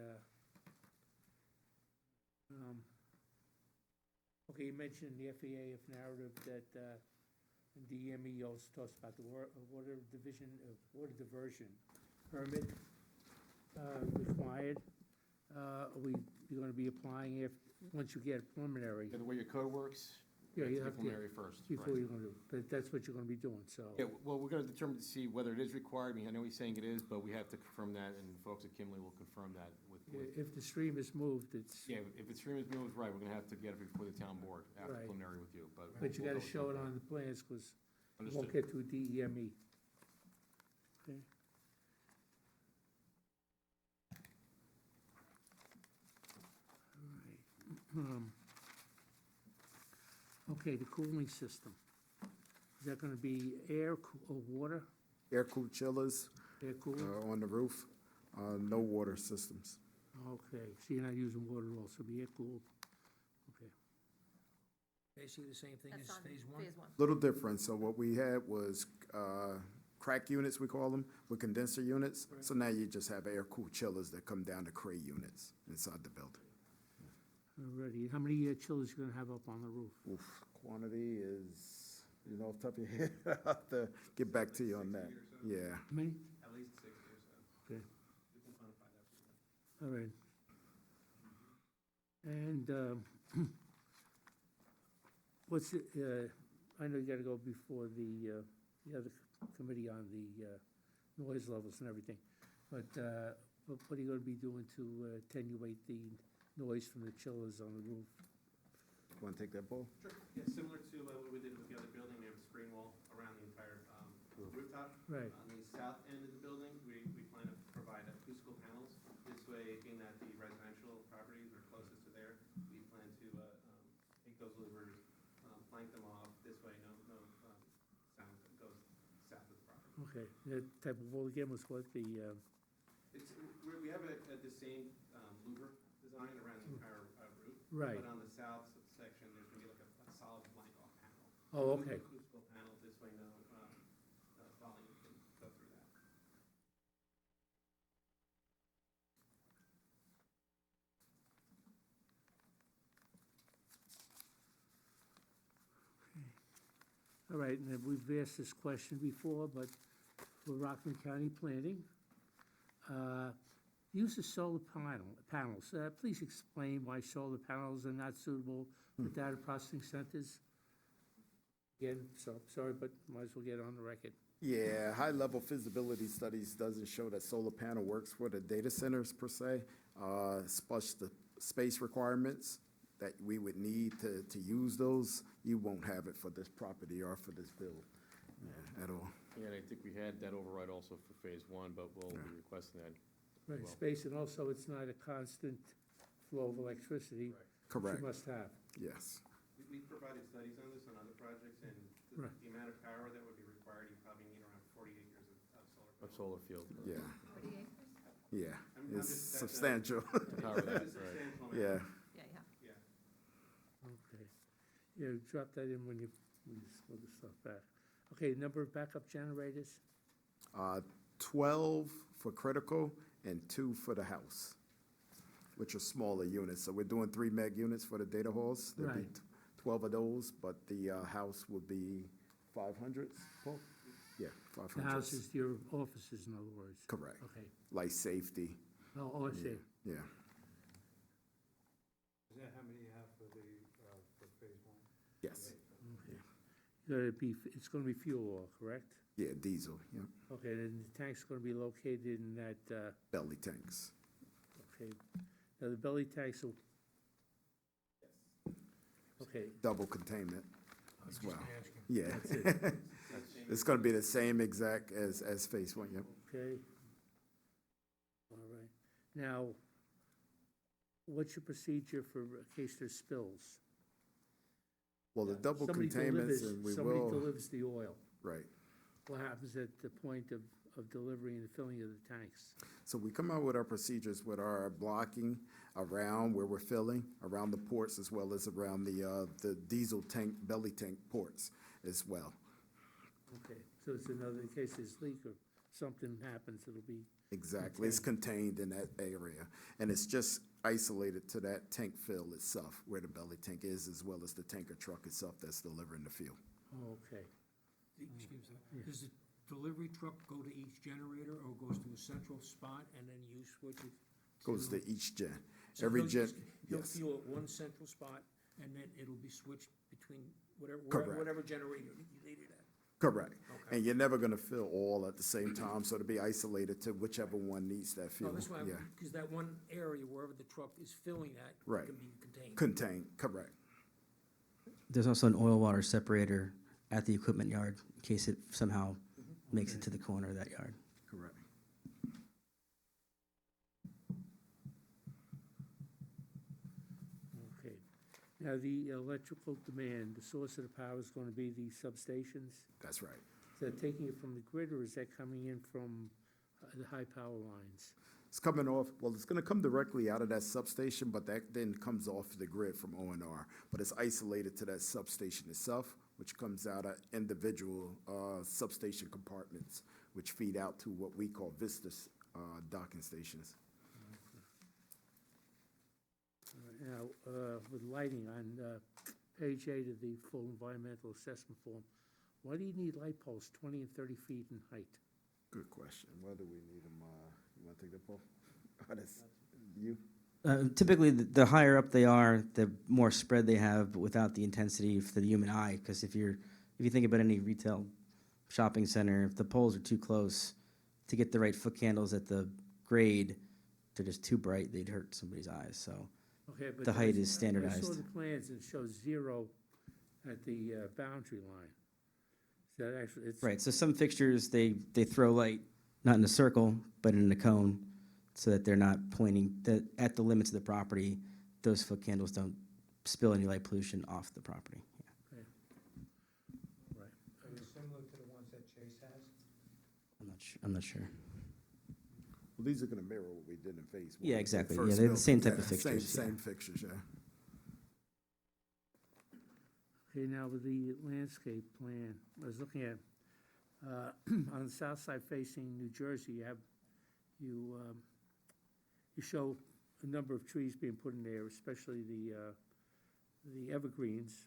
okay, you mentioned the FAA narrative that, and DME also talks about the water division, water diversion permit, required. You're gonna be applying if, once you get preliminary, Yeah, the way your code works, yeah, you you have have to, preliminary first. before right. you're gonna do, but that's what you're gonna be doing, so. Yeah, well, we're gonna determine to see whether it is required. I mean, I know he's saying it is, but we have to confirm that, and folks at Kimley will confirm that with, If the stream is moved, it's, yeah, if it's stream is moved, right, we're gonna have to get it before the town board after Right. preliminary with you, but. but you we'll gotta go show with it that. on the plans, cause you Understood. won't get to a DEME. Okay. All right. Okay, the cooling system. Is that gonna be air or water? Air-cooled chillers Air cooling? on the roof, no water systems. Okay, so you're not using water at all, so it'll be air cooled. Okay. Basically the same thing That's as on phase one. phase one. Little different, so what we had was crack units, we call them, with condenser units. So now you just have air-cooled chillers that come down to Cray units inside the building. Alrighty, how many chillers you gonna have up on the roof? Oof, quantity is, off the top of your head, I'll have to get back to you on that. Yeah. How many? At least 60 or so. Okay, We can quantify that for you. all right. And, what's it, I know you gotta go before the other committee on the noise levels and everything, but what are you gonna be doing to attenuate the noise from the chillers on the roof? Want to take that, Paul? Sure. Yeah, similar to what we did with the other building, we have a screen wall around the entire rooftop. Right. On the south end of the building, we plan to provide acoustical panels. This way, being that the residential properties are closest to there, we plan to take those louvers, plank them off. This way, no sound goes south of the property. Okay, that type of wall again was what, the, We have the same louver design around the entire roof. right, But on the south section, there's gonna be like a solid blank off panel. Oh, Remove okay. the acoustical panel, this way no volume can go through that. All right, and then we've asked this question before, but for Rockland County Planning, use of solar panels. Please explain why solar panels are not suitable for data processing centers. Again, sorry, but might as well get it on the record. Yeah, high-level feasibility studies doesn't show that solar panel works for the data centers per se. Plus the space requirements that we would need to use those, you won't have it for this property or for this build at all. Yeah, and I think we had that override also for phase one, but we'll be requesting that. Right, Well- space, and also it's not a constant flow of electricity. Which Correct, you must have. yes. We've provided studies on this on other projects, and Right. the amount of power that would be required, you probably need around 40 acres of solar. Of solar field. Yeah, 40 acres? yeah, I'm it's just- that's a- substantial. Power that, That's a right. substantial amount. Yeah, Yeah, yeah. Yeah. Okay. Yeah, drop that in when you pull the stuff back. Okay, number of backup generators? 12 for critical and 2 for the house, which are smaller units. So we're doing 3 meg units for the data halls. There'll be Right. 12 of those, but the house would be 500s. Well, Yeah, the 500s. house is your offices, in other words? Correct. Okay. Life safety, Oh, I see. yeah. Is that how many you have for phase one? Yes, Okay. It's gonna be fuel oil, correct? yeah, diesel, yeah, Okay, then the tank's gonna be located in that, belly tanks. okay. Now, the belly tanks will. Okay, Double containment as well. Yeah. that's it. It's gonna be the same exact as phase one, yep. Okay. All right. Now, what's your procedure for in case there's spills? Well, the double Somebody containments, delivers- and we Somebody will, delivers the oil. right. What happens at the point of delivery and filling of the tanks? So we come out with our procedures with our blocking around where we're filling, around the ports as well as around the diesel tank, belly tank ports as well. Okay, so it's another, in case there's leak or something happens, it'll be, Exactly, it's contained in that area, and it's just isolated to that tank fill itself, where the belly tank is, as well as the tanker truck itself that's delivering the fuel. oh, okay. Excuse me, does the delivery truck go to each generator or goes to a central spot and then you switch it? Goes to each gen. So Every he'll gen, just- He'll yes, fuel at one central spot and then it'll be switched between Correct. whatever generator you need it at. correct. Okay. And you're never gonna fill all at the same time, so to be isolated to whichever one needs that No, fuel, that's why, yeah. because that one area, wherever the truck is filling at, Right. can be contained. Contained, correct. There's also an oil water separator at the equipment yard in case it somehow makes it to the corner of that yard. Correct. Okay. Now, the electrical demand, the source of the power is gonna be the substations? That's right. Is that taking it from the grid, or is that coming in from the high power lines? It's coming off, well, it's gonna come directly out of that substation, but that then comes off the grid from ONR. But it's isolated to that substation itself, which comes out of individual substation compartments, which feed out to what we call Vistas docking stations. Now, with lighting on page 8 of the full environmental assessment form, why do you need light posts 20 and 30 feet in height? Good question. Where do we need them? You wanna take that, Paul? That's you? Typically, the higher up they are, the more spread they have without the intensity for the human eye. Because if you think about any retail shopping center, if the poles are too close to get the right foot candles at the grade, they're just too bright, they'd hurt somebody's eyes. So Okay, but the height is I saw standardized. the plans and it shows 0 at the boundary line. Is that actually, it's. Right. So some fixtures they throw light not in a circle but in a cone, so that they're not pointing at the limits of the property. Those foot candles don't spill any light pollution off the property. Yeah. Okay. Right. Are they similar to the ones that Chase has? I'm not sure. Well, these are gonna mirror what we did in phase one. Yeah, exactly. First Yeah, they're the build. same type of Yeah, fixtures, yeah. Same fixtures, yeah. Okay, now with the landscape plan, I was looking at, on the south side facing New Jersey, you show a number of trees being put in there, especially the evergreens,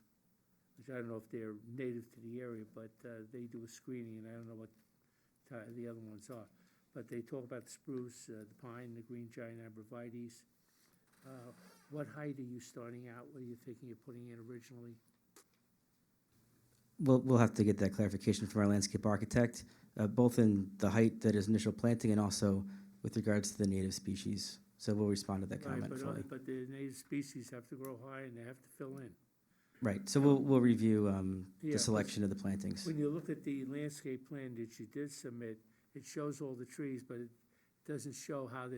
which I don't know if they're native to the area, but they do a screening, and I don't know what the other ones are. But they talk about the spruce, the pine, the green giant arborvitaes. What height are you starting out? What are you thinking of putting in originally? We'll have to get that clarification from our landscape architect, both in the height that is initial planting and also with regards to the native species. So we'll respond to that Right, comment fully. but the native species have to grow high and they have to fill in. Right, so we'll review Yeah, the selection of the plantings. When you look at the landscape plan that you did submit, it shows all the trees, but it doesn't show how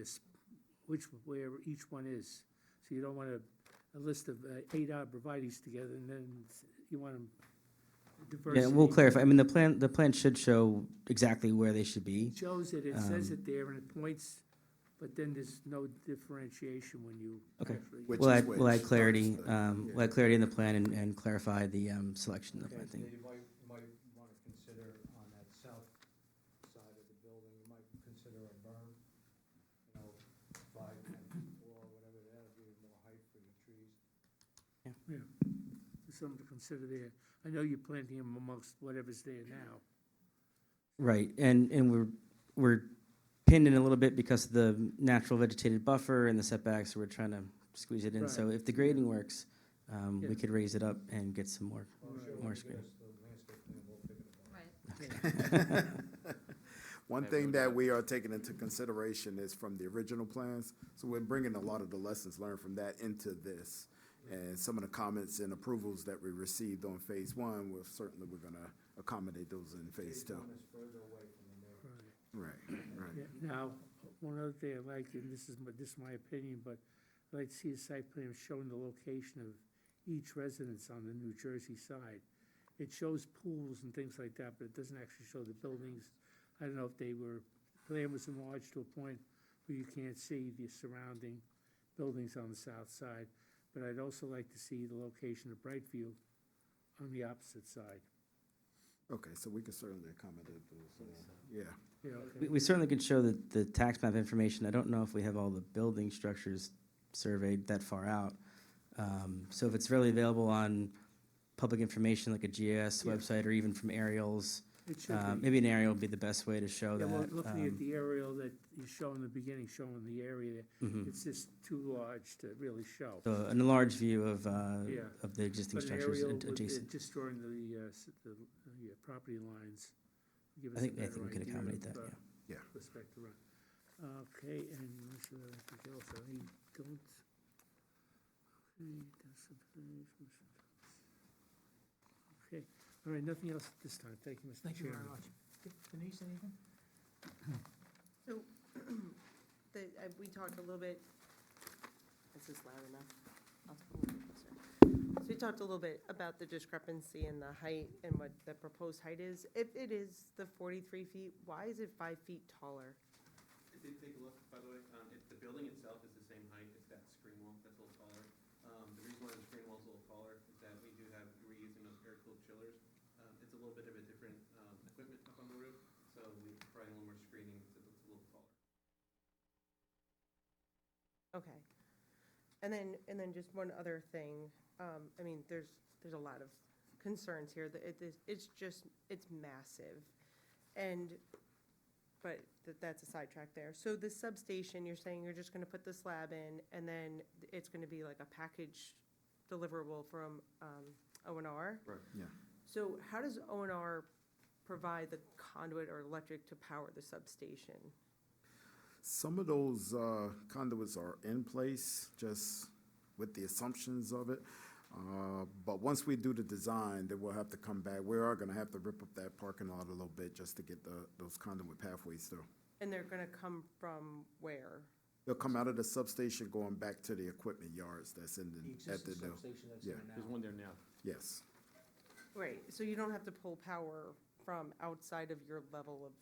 where each one is. So you don't want a list of 8 arborvitaes together, and then you want them diversity. Yeah, we'll clarify. I mean, the plan should show exactly where they should be. It shows it, it says it there, and it points, but then there's no differentiation when you Okay. actually. Which We'll is add, which? we'll add clarity, Understood. we'll add clarity in the plan and clarify the selection of the Okay. planting. You might want to consider on that south side of the building, you might consider a berm, 5, 10, 4, whatever, that'll give you more height for your trees. Yeah, there's something to consider there. I know you're planting them amongst whatever's there now. Right, and we're pinned in a little bit because of the natural vegetated buffer and the setbacks, so we're trying to squeeze it in. So Right. if the grading works, Yeah. we could raise it up and get some more. Well, I'm sure More when you screen. get us the landscape plan, we'll pick it apart. Right. One thing that we are taking into consideration is from the original plans, so we're bringing a lot of the lessons learned from that into this. And some of the comments and approvals that we received on phase 1, we're gonna accommodate those in phase 2. One is further away from the neighbor. Right. Yeah, now, one other thing I like, and this is my opinion, but I'd like to see a site plan showing the location of each residence on the New Jersey side. It shows pools and things like that, but it doesn't actually show the buildings. I don't know if plan was enlarged to a point where you can't see the surrounding buildings on the south side. But I'd also like to see the location of Brightview on the opposite side. Okay, so we can certainly accommodate those, yeah. Yeah, okay. We certainly could show the tax map information. I don't know if we have all the building structures surveyed that far out. So if it's readily available on public information like a GIS Yeah. website or even from aerials, It should be. maybe an aerial would be the best way to show Yeah, well, that. looking at the aerial that you show in the beginning, showing the area, Mhm. it's just too large to really show. So an enlarged view of Yeah. of the existing But an structures aerial with adjacent. just drawing the property lines, give us I a think better we can idea accommodate of, that, yeah. Yeah. respect to run. Okay, and unless you have anything else, I don't. Okay, that's the page. Okay, all right, nothing else at this time. Thank you, Mr. Thank you very Chairman. much. Denise, anything? So, we talked a little bit, is this loud enough? I'll talk a little bit closer. So we talked a little bit about the discrepancy in the height and what the proposed height is. If it is the 43 feet, why is it 5 feet taller? Take a look, by the way, the building itself is the same height as that screen wall, that's a little taller. The reason why the screen wall's a little taller is that we're using those air-cooled chillers. It's a little bit of a different equipment up on the roof, so we provide a little more screening, so it's a little taller. Okay. And then just one other thing, I mean, there's a lot of concerns here, that it's massive. But that's a sidetrack there. So the substation, you're saying you're just gonna put the slab in, and then it's gonna be like a package deliverable from O&R? Right. Yeah. So how does O&R provide the conduit or electric to power the substation? Some of those conduits are in place, just with the assumptions of it. But once we do the design, then we'll have to come back. We are gonna have to rip up that parking lot a little bit just to get those conduit pathways through. And they're gonna come from where? They'll come out of the substation going back to the equipment yards that's in The at the existing new. substation that's Yeah. there now. There's one there now. Yes. Right, so you don't have to pull power from outside of your level of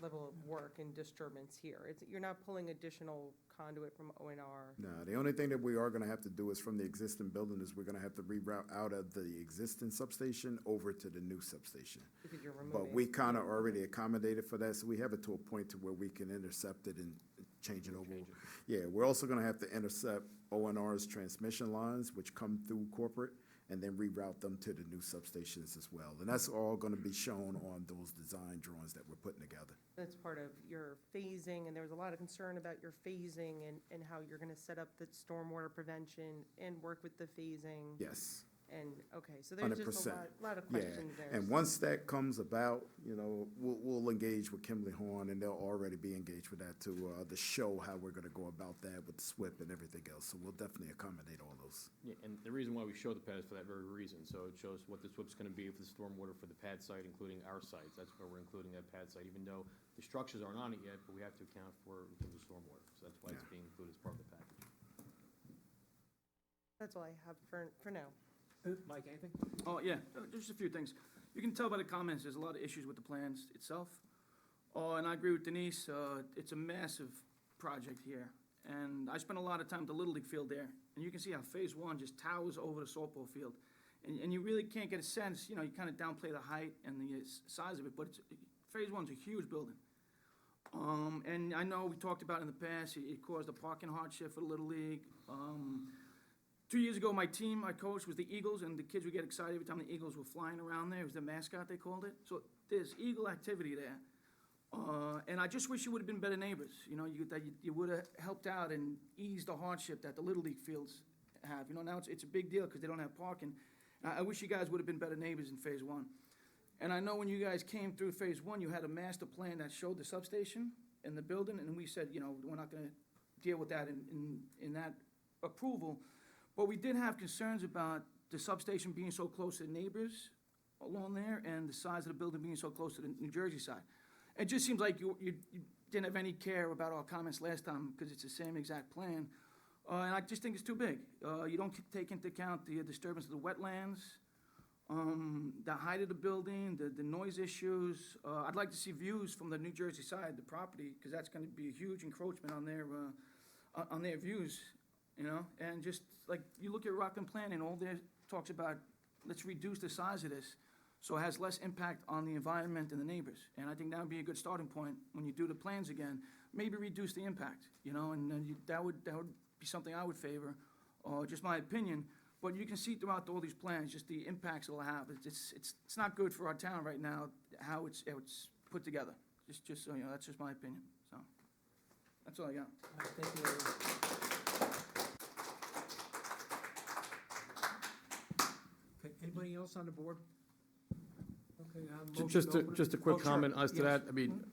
level of work and disturbance here. You're not pulling additional conduit from ONR. No, the only thing that we are gonna have to do is from the existing building is we're gonna have to reroute out of the existing substation over to the new substation. Because you're removing. But we kinda already accommodated for that, so we have it to a point to where we can intercept it and change it over. Yeah, we're also gonna have to intercept ONR's transmission lines, which come through corporate, and then reroute them to the new substations as well. And that's all gonna be shown on those design drawings that we're putting together. That's part of your phasing, and there was a lot of concern about your phasing and how you're gonna set up the stormwater prevention and work with the phasing. Yes. And, okay, so there's just a 100%. lot of Yeah, questions there. and once that comes about, we'll engage with Kimley Horn, and they'll already be engaged with that to show how we're gonna go about that with the SWIP and everything else. So we'll definitely accommodate all those. Yeah, and the reason why we show the pad is for that very reason. So it shows what the SWIP's gonna be for the stormwater for the pad site, including our sites. That's where we're including that pad site, even though the structures aren't on it yet, but we have to account for it in terms of stormwater. So that's why it's Yeah. being included as part of the package. That's all I have for now. Mike, anything? Oh, yeah, just a few things. You can tell by the comments, there's a lot of issues with the plans itself. Oh, and I agree with Denise, it's a massive project here. And I spent a lot of time at the Little League field there, and you can see how Phase 1 just towers over the softball field. And you really can't get a sense, you kind of downplay the height and the size of it, but Phase 1's a huge building. And I know we talked about in the past, it caused a parking hardship for the Little League. 2 years ago, my team I coached was the Eagles, and the kids would get excited every time the Eagles were flying around there. It was the mascot, they called it. So there's Eagle activity there. And I just wish you would have been better neighbors, that you would have helped out and eased the hardship that the Little League fields have. Now it's a big deal because they don't have parking. I wish you guys would have been better neighbors in Phase 1. And I know when you guys came through Phase 1, you had a master plan that showed the substation and the building, and we said, we're not gonna deal with that in that approval. But we did have concerns about the substation being so close to the neighbors along there and the size of the building being so close to the New Jersey side. It just seems like you didn't have any care about our comments last time because it's the same exact plan. And I just think it's too big. You don't take into account the disturbance of the wetlands, the height of the building, the noise issues. I'd like to see views from the New Jersey side, the property, because that's gonna be a huge encroachment on their views, And just like, you look at Rockland Planning, all there talks about, let's reduce the size of this so it has less impact on the environment and the neighbors. And I think that would be a good starting point when you do the plans again, maybe reduce the impact, and then that would be something I would favor, just my opinion. But you can see throughout all these plans, just the impacts it'll have. It's not good for our town right now, how it's put together. Just so you know, that's just my opinion, so. That's all I got. All right, thank you, Larry. Okay, anybody else on the board? Okay, I have a motion to open it. Just a quick Oh, sure. comment as to Yes. that. I mean,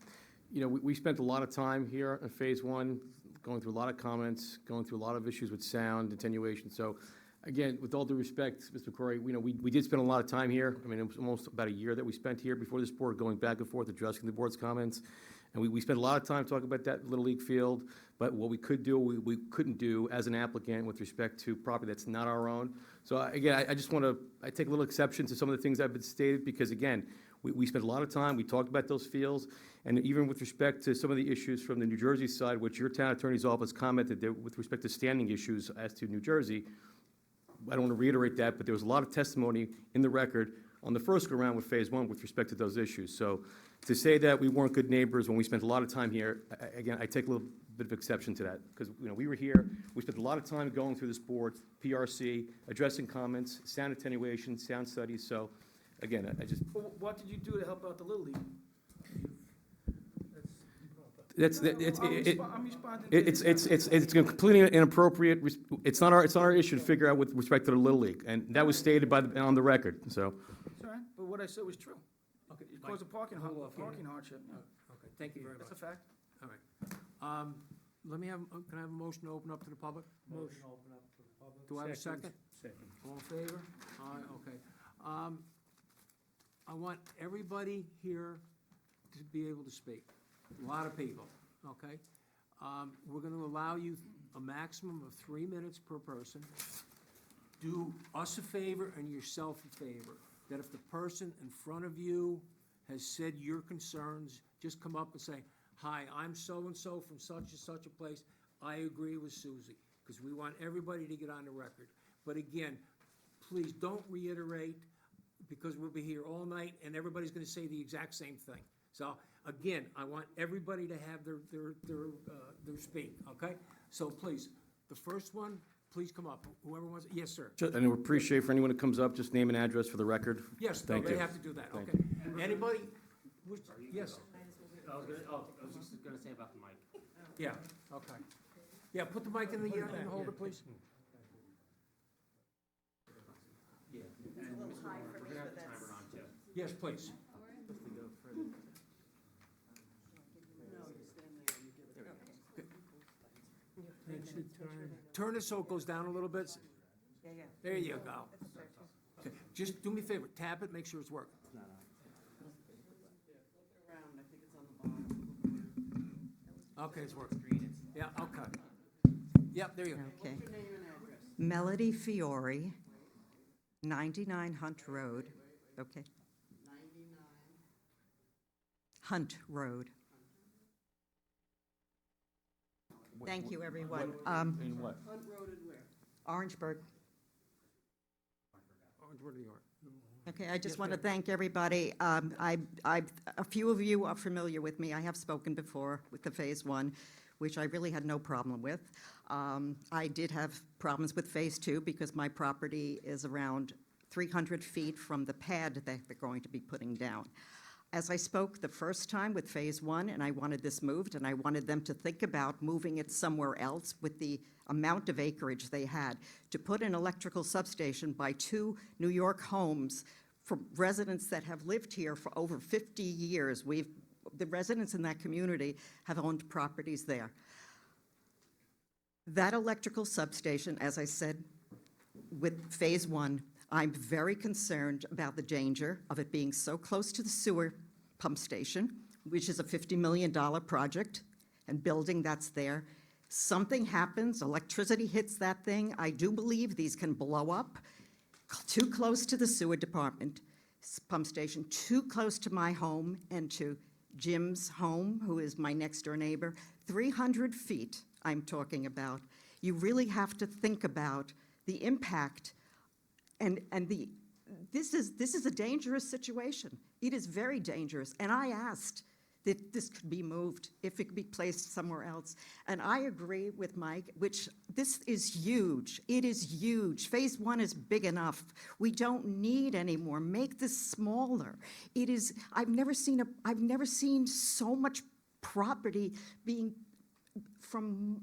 we spent a lot of time here in Phase 1, going through a lot of comments, going through a lot of issues with sound, attenuation. So, again, with all due respect, Mr. McCrory, we did spend a lot of time here. I mean, it was almost about a year that we spent here before this board, going back and forth, addressing the board's comments. And we spent a lot of time talking about that Little League field, but what we could do, we couldn't do as an applicant with respect to property that's not our own. So again, I just want to, I take a little exception to some of the things that have been stated, because again, we spent a lot of time, we talked about those fields, and even with respect to some of the issues from the New Jersey side, which your town attorney's office commented that with respect to standing issues as to New Jersey, I don't want to reiterate that, but there was a lot of testimony in the record on the first go-around with Phase 1 with respect to those issues. So to say that we weren't good neighbors when we spent a lot of time here, again, I take a little bit of exception to that, because, we were here, we spent a lot of time going through this board, PRC, addressing comments, sound attenuation, sound studies, so, again, I just, But what did you do to help out the Little League? I'm responding to it's completely inappropriate, it's not our issue to figure out with respect to the Little League, and that was stated on the record, so. It's all right, but what I said was true. Okay, It Mike, caused a parking hold off here. hardship. Yeah. Okay, thank you very much. That's a fact. All right. Let me have, can I have a motion to open up to the public? Motion to open up to the public. Do I have a second? Second. All in favor? All right, okay. I want everybody here to be able to speak. A lot of people, okay? We're gonna allow you a maximum of 3 minutes per person. Do us a favor and yourself a favor, that if the person in front of you has said your concerns, just come up and say, hi, I'm so-and-so from such and such a place. I agree with Susie, because we want everybody to get on the record. But again, please don't reiterate, because we'll be here all night and everybody's gonna say the exact same thing. So, again, I want everybody to have their speak, okay? So please, the first one, please come up, whoever wants, yes, sir. And we appreciate for anyone that comes up, just name and address for the record. Yes, no, Thank they you. have to do that, Thank okay. Anybody? Yes, I was just gonna say about the mic. yeah, okay. Yeah, put the mic in the holder, please. Yeah, and Mr. Warren, we're gonna have the timer on too. Yes, please. Turn it so it goes down a little bit. Yeah, yeah. There you go. Okay, just do me a favor, tap it, make sure it's working. Okay, it's working. Yeah, okay. Yep, there you go. Okay. Melody Fiore, 99 Hunt Road, okay? 99? Hunt Road. Thank you, everyone. In what? Orangeburg. Orange, where you are. Okay, I just Yes, want to ma'am. thank everybody. A few of you are familiar with me. I have spoken before with the Phase 1, which I really had no problem with. I did have problems with Phase 2 because my property is around 300 feet from the pad that they're going to be putting down. As I spoke the first time with Phase 1, and I wanted this moved, and I wanted them to think about moving it somewhere else with the amount of acreage they had, to put an electrical substation by 2 New York homes for residents that have lived here for over 50 years. The residents in that community have owned properties there. That electrical substation, as I said, with Phase 1, I'm very concerned about the danger of it being so close to the sewer pump station, which is a $50 million project, and building that's there. Something happens, electricity hits that thing, I do believe these can blow up. Too close to the sewer department, pump station, too close to my home and to Jim's home, who is my next door neighbor. 300 feet I'm talking about. You really have to think about the impact and this is a dangerous situation. It is very dangerous, and I asked that this could be moved, if it could be placed somewhere else. And I agree with Mike, which this is huge. It is huge. Phase 1 is big enough. We don't need any more. Make this smaller. It is, I've never seen so much property being from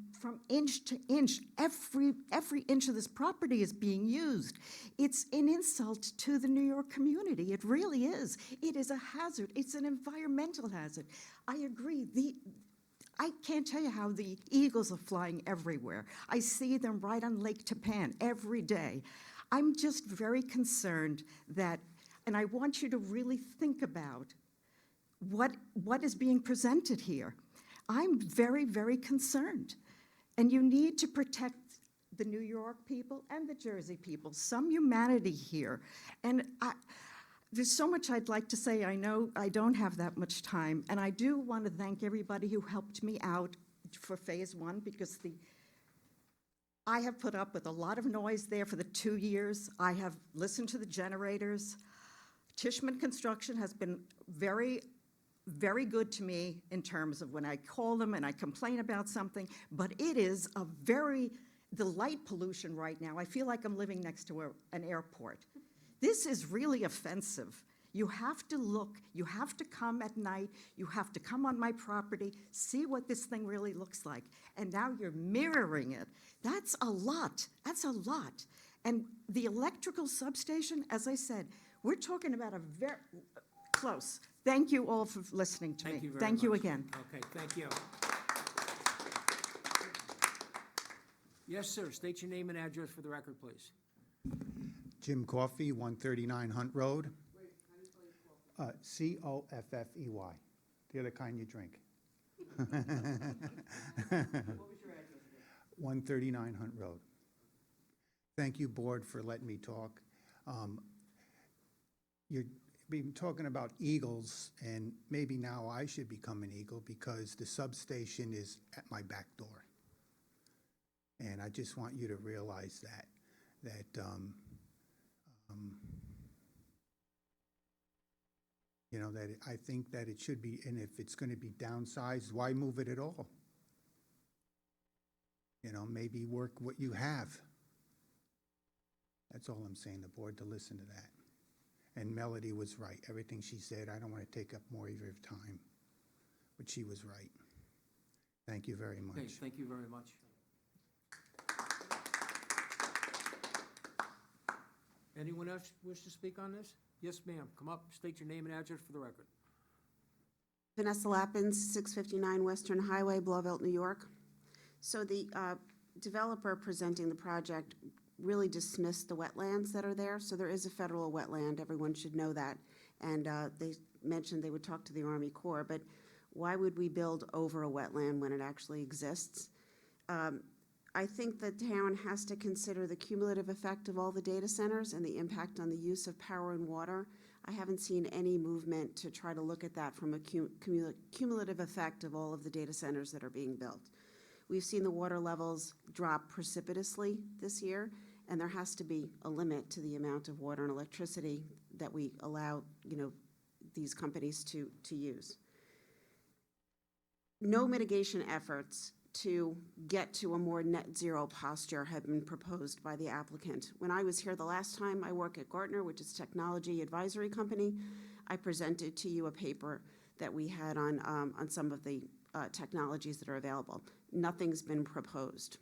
inch to inch. Every inch of this property is being used. It's an insult to the New York community. It really is. It is a hazard. It's an environmental hazard. I agree. I can't tell you how the eagles are flying everywhere. I see them right on Lake Tapan every day. I'm just very concerned that, and I want you to really think about what is being presented here. I'm very, very concerned. And you need to protect the New York people and the Jersey people, some humanity here. And there's so much I'd like to say. I know I don't have that much time. And I do want to thank everybody who helped me out for Phase 1, because I have put up with a lot of noise there for the 2 years. I have listened to the generators. Tishman Construction has been very good to me in terms of when I call them and I complain about something, but it is the light pollution right now, I feel like I'm living next to an airport. This is really offensive. You have to look, you have to come at night, you have to come on my property, see what this thing really looks like, and now you're mirroring it. That's a lot. And the electrical substation, as I said, we're talking about a very close. Thank you all for listening to me. Thank you very Thank you much. again. Okay, thank you. Yes, sir, state your name and address for the record, please. Jim Coffey, 139 Hunt Road. Coffey, the other kind you drink. What was your address again? 139 Hunt Road. Thank you, board, for letting me talk. been talking about eagles, and maybe now I should become an eagle because the substation is at my back door. And I just want you to realize that you know, that I think that it should be, and if it's gonna be downsized, why move it at all? You know, maybe work what you have. That's all I'm saying, the board to listen to that. And Melody was right, everything she said, I don't wanna take up more of your time, but she was right. Thank you very much. Okay, thank you very much. Anyone else wish to speak on this? Yes, ma'am. Come up, state your name and address for the record. Vanessa Lappins, 659 Western Highway, Blauvelt, New York. So the developer presenting the project really dismissed the wetlands that are there. So there is a federal wetland, everyone should know that. And they mentioned they would talk to the Army Corps, but why would we build over a wetland when it actually exists? I think the town has to consider the cumulative effect of all the data centers and the impact on the use of power and water. I haven't seen any movement to try to look at that from a cumulative effect of all of the data centers that are being built. We've seen the water levels drop precipitously this year, and there has to be a limit to the amount of water and electricity that we allow, you know, these companies to use. No mitigation efforts to get to a more net zero posture have been proposed by the applicant. When I was here the last time, I work at Gartner, which is a technology advisory company. I presented to you a paper that we had on some of the technologies that are available. Nothing's been proposed.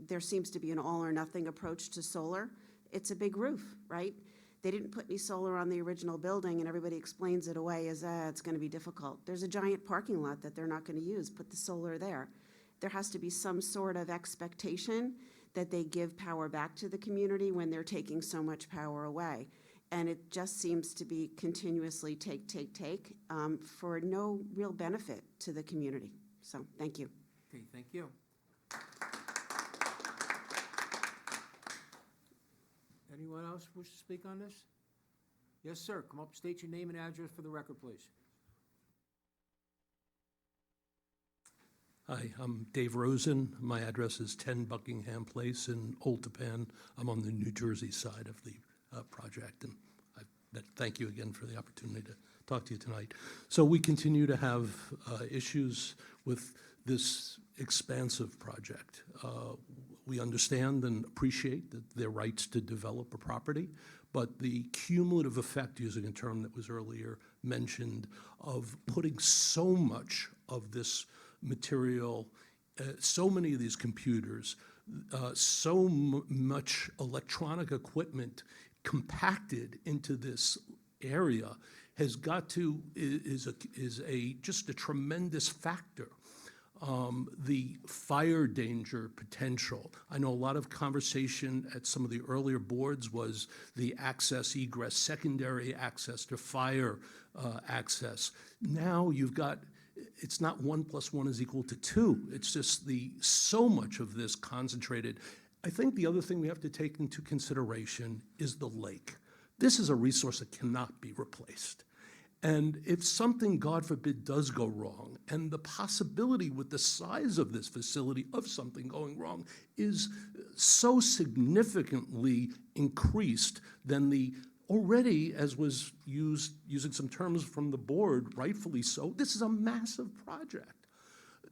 There seems to be an all or nothing approach to solar. It's a big roof, right? They didn't put any solar on the original building, and everybody explains it away as, it's gonna be difficult. There's a giant parking lot that they're not gonna use, put the solar there. There has to be some sort of expectation that they give power back to the community when they're taking so much power away. And it just seems to be continuously take, for no real benefit to the community. So, thank you. Okay, thank you. Anyone else wish to speak on this? Yes, sir. Come up, state your name and address for the record, please. Hi, I'm Dave Rosen. My address is 10 Buckingham Place in Old Tappan. I'm on the New Jersey side of the project, and thank you again for the opportunity to talk to you tonight. So we continue to have issues with this expansive project. We understand and appreciate that their rights to develop a property, but the cumulative effect, using a term that was earlier mentioned, of putting so much of this material, so many of these computers, much electronic equipment compacted into this area has got to, is just a tremendous factor. The fire danger potential. I know a lot of conversation at some of the earlier boards was the access, egress, secondary access to fire access. Now you've got, it's not 1 + 1 = 2. It's just so much of this concentrated. I think the other thing we have to take into consideration is the lake. This is a resource that cannot be replaced. And if something, God forbid, does go wrong, and the possibility with the size of this facility of something going wrong is so significantly increased than the already, as was used, using some terms from the board, rightfully so, this is a massive project.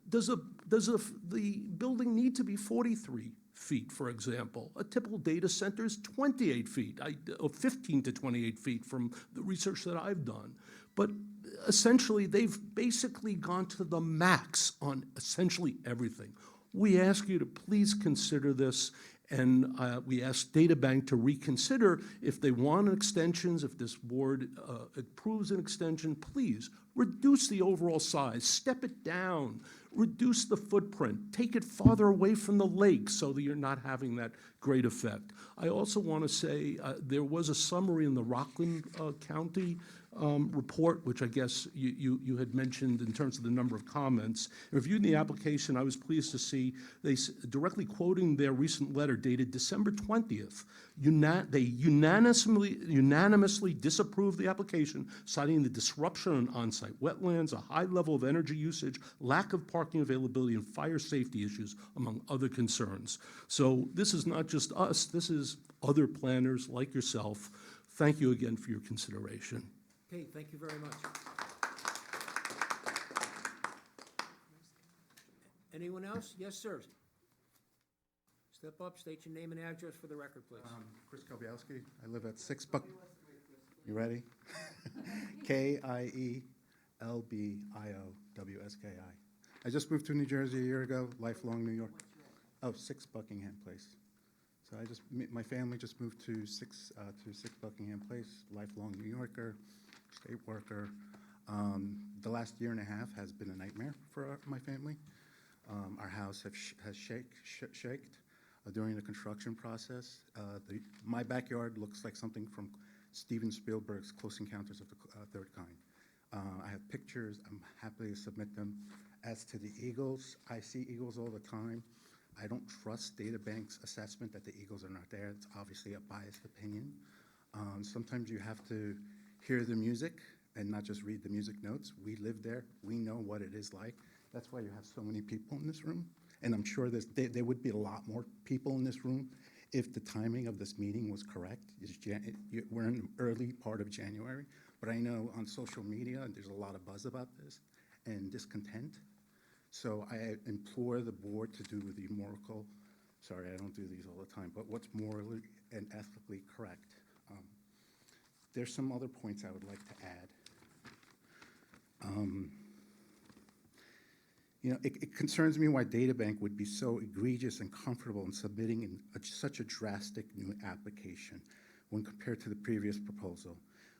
Does the building need to be 43 feet, for example? A typical data center is 28 feet, or 15 to 28 feet from the research that I've done. But essentially, they've basically gone to the max on essentially everything. We ask you to please consider this, and we ask DataBank to reconsider if they want extensions, if this board approves an extension, please reduce the overall size, step it down, reduce the footprint, take it farther away from the lake so that you're not having that great effect. I also want to say there was a summary in the Rockland County report, which I guess you had mentioned in terms of the number of comments. Reviewing the application, I was pleased to see directly quoting their recent letter dated December 20th, they unanimously disapproved the application, citing the disruption on on-site wetlands, a high level of energy usage, lack of parking availability, and fire safety issues, among other concerns. So this is not just us, this is other planners like yourself. Thank you again for your consideration. Okay, thank you very much. Anyone else? Yes, sir. Step up, state your name and address for the record, please. Chris Kobielski. I live at 6 Buck. You ready? Kielbiowski. I just moved to New Jersey a year ago, lifelong New York. Oh, 6 Buckingham Place. So my family just moved to 6 Buckingham Place, lifelong New Yorker, state worker. The last year and a half has been a nightmare for my family. Our house has shaked during the construction process. My backyard looks like something from Steven Spielberg's Close Encounters of the Third Kind. I have pictures. I'm happy to submit them. As to the eagles, I see eagles all the time. I don't trust DataBank's assessment that the eagles are not there. It's obviously a biased opinion. Sometimes you have to hear the music and not just read the music notes. We live there. We know what it is like. That's why you have so many people in this room. And I'm sure there would be a lot more people in this room if the timing of this meeting was correct. We're in the early part of January, but I know on social media there's a lot of buzz about this and discontent. So I implore the board to do the moral, sorry, I don't do these all the time, but what's morally and ethically correct. There's some other points I would like to add. It concerns me why DataBank would be so egregious and comfortable in submitting such a drastic new application when compared to the previous proposal.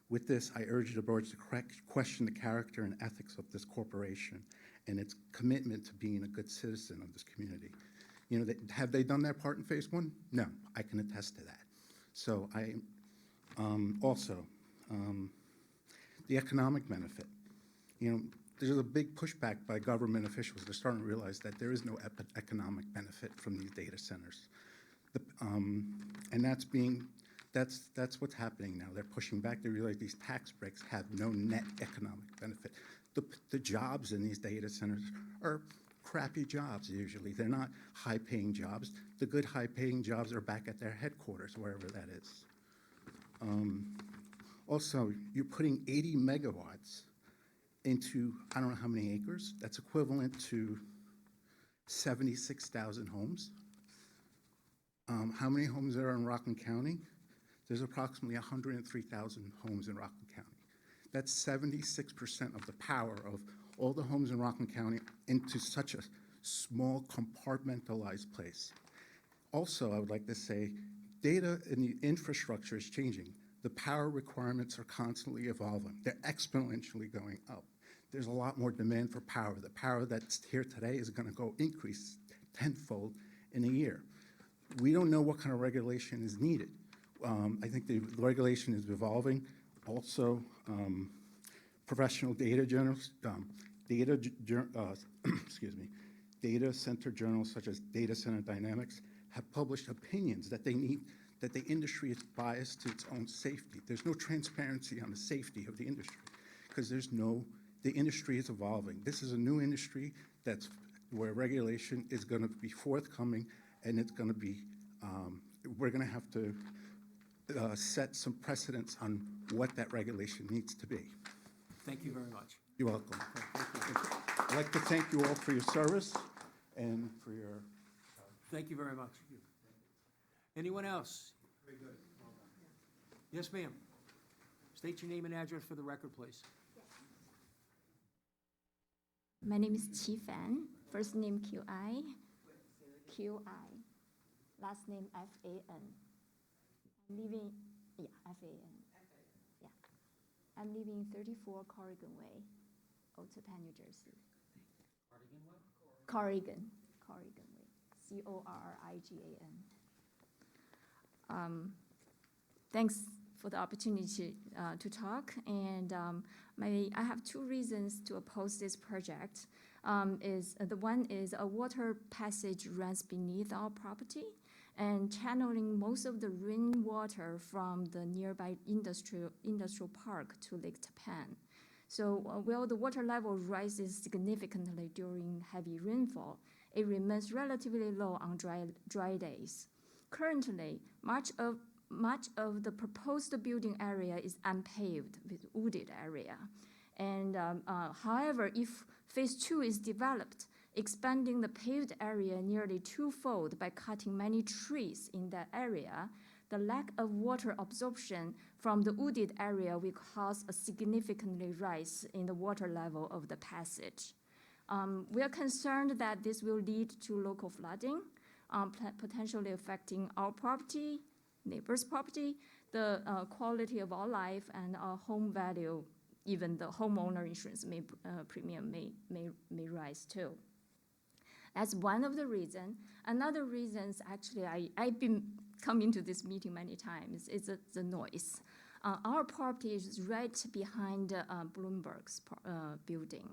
With this, I urge the board to question the character and ethics of this corporation and its commitment to being a good citizen of this community. Have they done their part in phase 1? No, I can attest to that. So the economic benefit. There's a big pushback by government officials. They're starting to realize that there is no economic benefit from these data centers. And that's what's happening now. They're pushing back. They realize these tax breaks have no net economic benefit. The jobs in these data centers are crappy jobs usually. They're not high-paying jobs. The good high-paying jobs are back at their headquarters, wherever that is. Also, you're putting 80 megawatts into, I don't know how many acres. That's equivalent to 76,000 homes. How many homes are in Rockland County? There's approximately 103,000 homes in Rockland County. That's 76% of the power of all the homes in Rockland County into such a small compartmentalized place. Also, I would like to say, data and the infrastructure is changing. The power requirements are constantly evolving. They're exponentially going up. There's a lot more demand for power. The power that's here today is going to go increase tenfold in a year. We don't know what kind of regulation is needed. I think the regulation is evolving. Also, professional data journals, data center journals such as Data Center Dynamics have published opinions that that the industry is biased to its own safety. There's no transparency on the safety of the industry because the industry is evolving. This is a new industry where regulation is going to be forthcoming, and it's going to be, we're going to have to set some precedents on what that regulation needs to be. Thank you very much. You're welcome. I'd like to thank you all for your service and for your... Thank you very much. Anyone else? Very good. Well done. Yes, ma'am. State your name and address for the record, please. My name is Qi Fan. First name Q-I, last name F-A-N. I'm living, F-A-N. Yeah. I'm living 34 Corrigan Way, Ottapan, New Jersey. Corrigan Way, C-O-R-R-I-G-A-N. Thanks for the opportunity to talk. And I have two reasons to oppose this project. The one is a water passage runs beneath our property and channeling most of the rainwater from the nearby industrial park to Lake Tapan. So while the water level rises significantly during heavy rainfall, it remains relatively low on dry days. Currently, much of the proposed building area is unpaved with wooded area. And however, if phase 2 is developed, expanding the paved area nearly twofold by cutting many trees in that area, the lack of water absorption from the wooded area will cause a significantly rise in the water level of the passage. We are concerned that this will lead to local flooding, potentially affecting our property, neighbors' property, the quality of our life, and our home value. Even the homeowner insurance premium may rise too. That's one of the reasons. Another reason is actually I've been coming to this meeting many times, is the noise. Our property is right behind Bloomberg's building.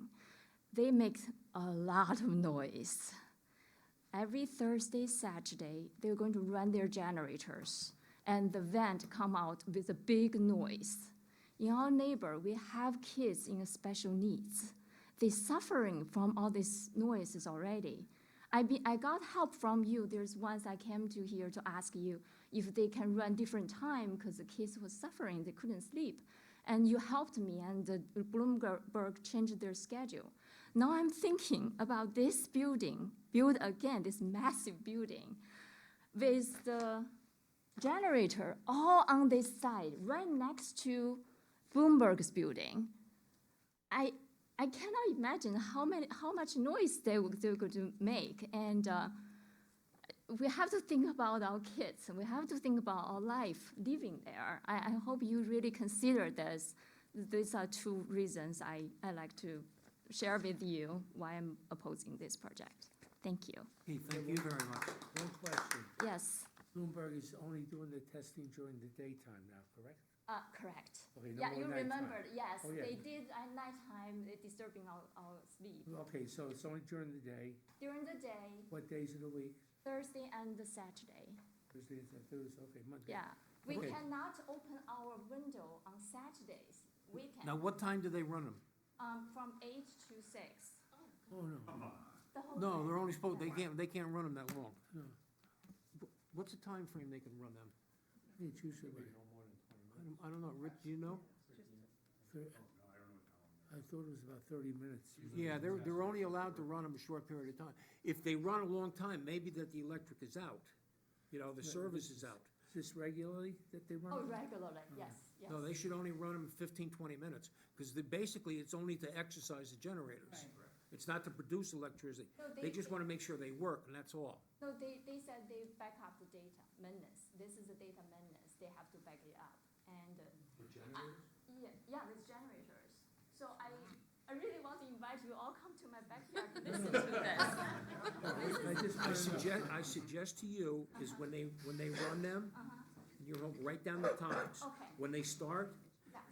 They make a lot of noise. Every Thursday, Saturday, they're going to run their generators, and the vent come out with a big noise. In our neighbor, we have kids in special needs. They're suffering from all these noises already. I got help from you. There's once I came to here to ask you if they can run different time because the kids were suffering, they couldn't sleep. And you helped me, and Bloomberg changed their schedule. Now I'm thinking about this building, build again, this massive building, with the generator all on this side, right next to Bloomberg's building. I cannot imagine how much noise they're going to make, and we have to think about our kids, and we have to think about our life living there. I hope you really consider this. These are two reasons I like to share with you why I'm opposing this project. Thank you. Okay, thank you very much. One question. Yes, Bloomberg is only doing the testing during the daytime now, correct? correct. Okay, no Yeah, more you nighttime. remember, yes, Oh, yeah. they did at nighttime, disturbing our sleep. Okay, so it's only during the day. During the day, What days of the week? Thursday and the Saturday. Thursday and Thursday, okay, Monday. Yeah, we Okay. cannot open our window on Saturdays, weekend, Now, what time do they run them? from 8 to 6. Oh, no. The whole No, day. they're only supposed, they can't run them that long. No. What's the time frame they can run them? It's usually, I don't know, Rick, do you know? I thought it was about 30 minutes. Yeah, they're only allowed to run them a short period of time. If they run a long time, maybe that the electric is out, the service is out. Is this regularly that they run? Oh, it? regularly, yes, yes. No, they should only run them 15, 20 minutes, because basically, it's only to exercise the generators. It's not to produce electricity. No, They just want to make sure they work, and that's all. No, they said they back up the data maintenance. This is the data maintenance. They have to back it up. And yeah, with generators. So I really want to invite you all come to my backyard to listen to this. I suggest to you is when they run them, you write down the times. Okay. When they start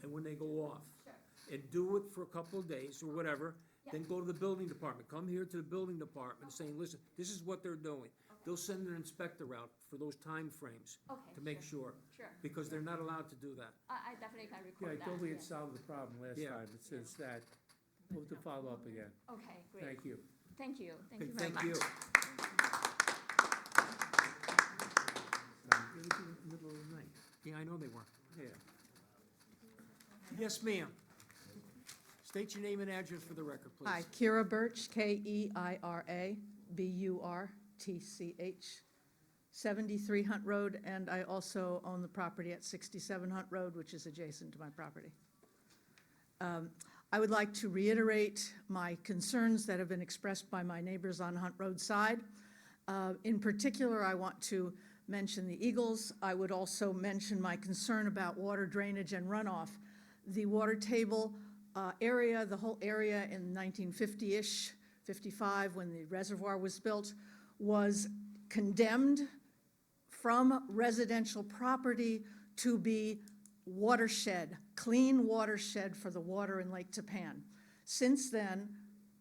and when they go off. Sure. And do it for a couple of days or whatever, then go to the building department. Come here to the building department saying, listen, this is what they're doing. They'll send an inspector out for those time frames to make sure. Sure. Because they're not allowed to do that. I definitely can Yeah, I record that. thought we had yes. solved the problem last Yeah. time. It's since that, we'll have to follow up again. Okay, great. Thank you. Thank you. Thank Okay, you very much. thank you. It was in the middle of the night. Yeah, I know they were. Yeah. Yes, ma'am. State your name and address for the record, please. Hi, Kira Birch, Keira Burtch, 73 Hunt Road, and I also own the property at 67 Hunt Road, which is adjacent to my property. I would like to reiterate my concerns that have been expressed by my neighbors on Hunt Road side. In particular, I want to mention the Eagles. I would also mention my concern about water drainage and runoff. The water table area, the whole area in 1950-ish, 55, when the reservoir was built, was condemned from residential property to be watershed, clean watershed for the water in Lake Tappan. Since then,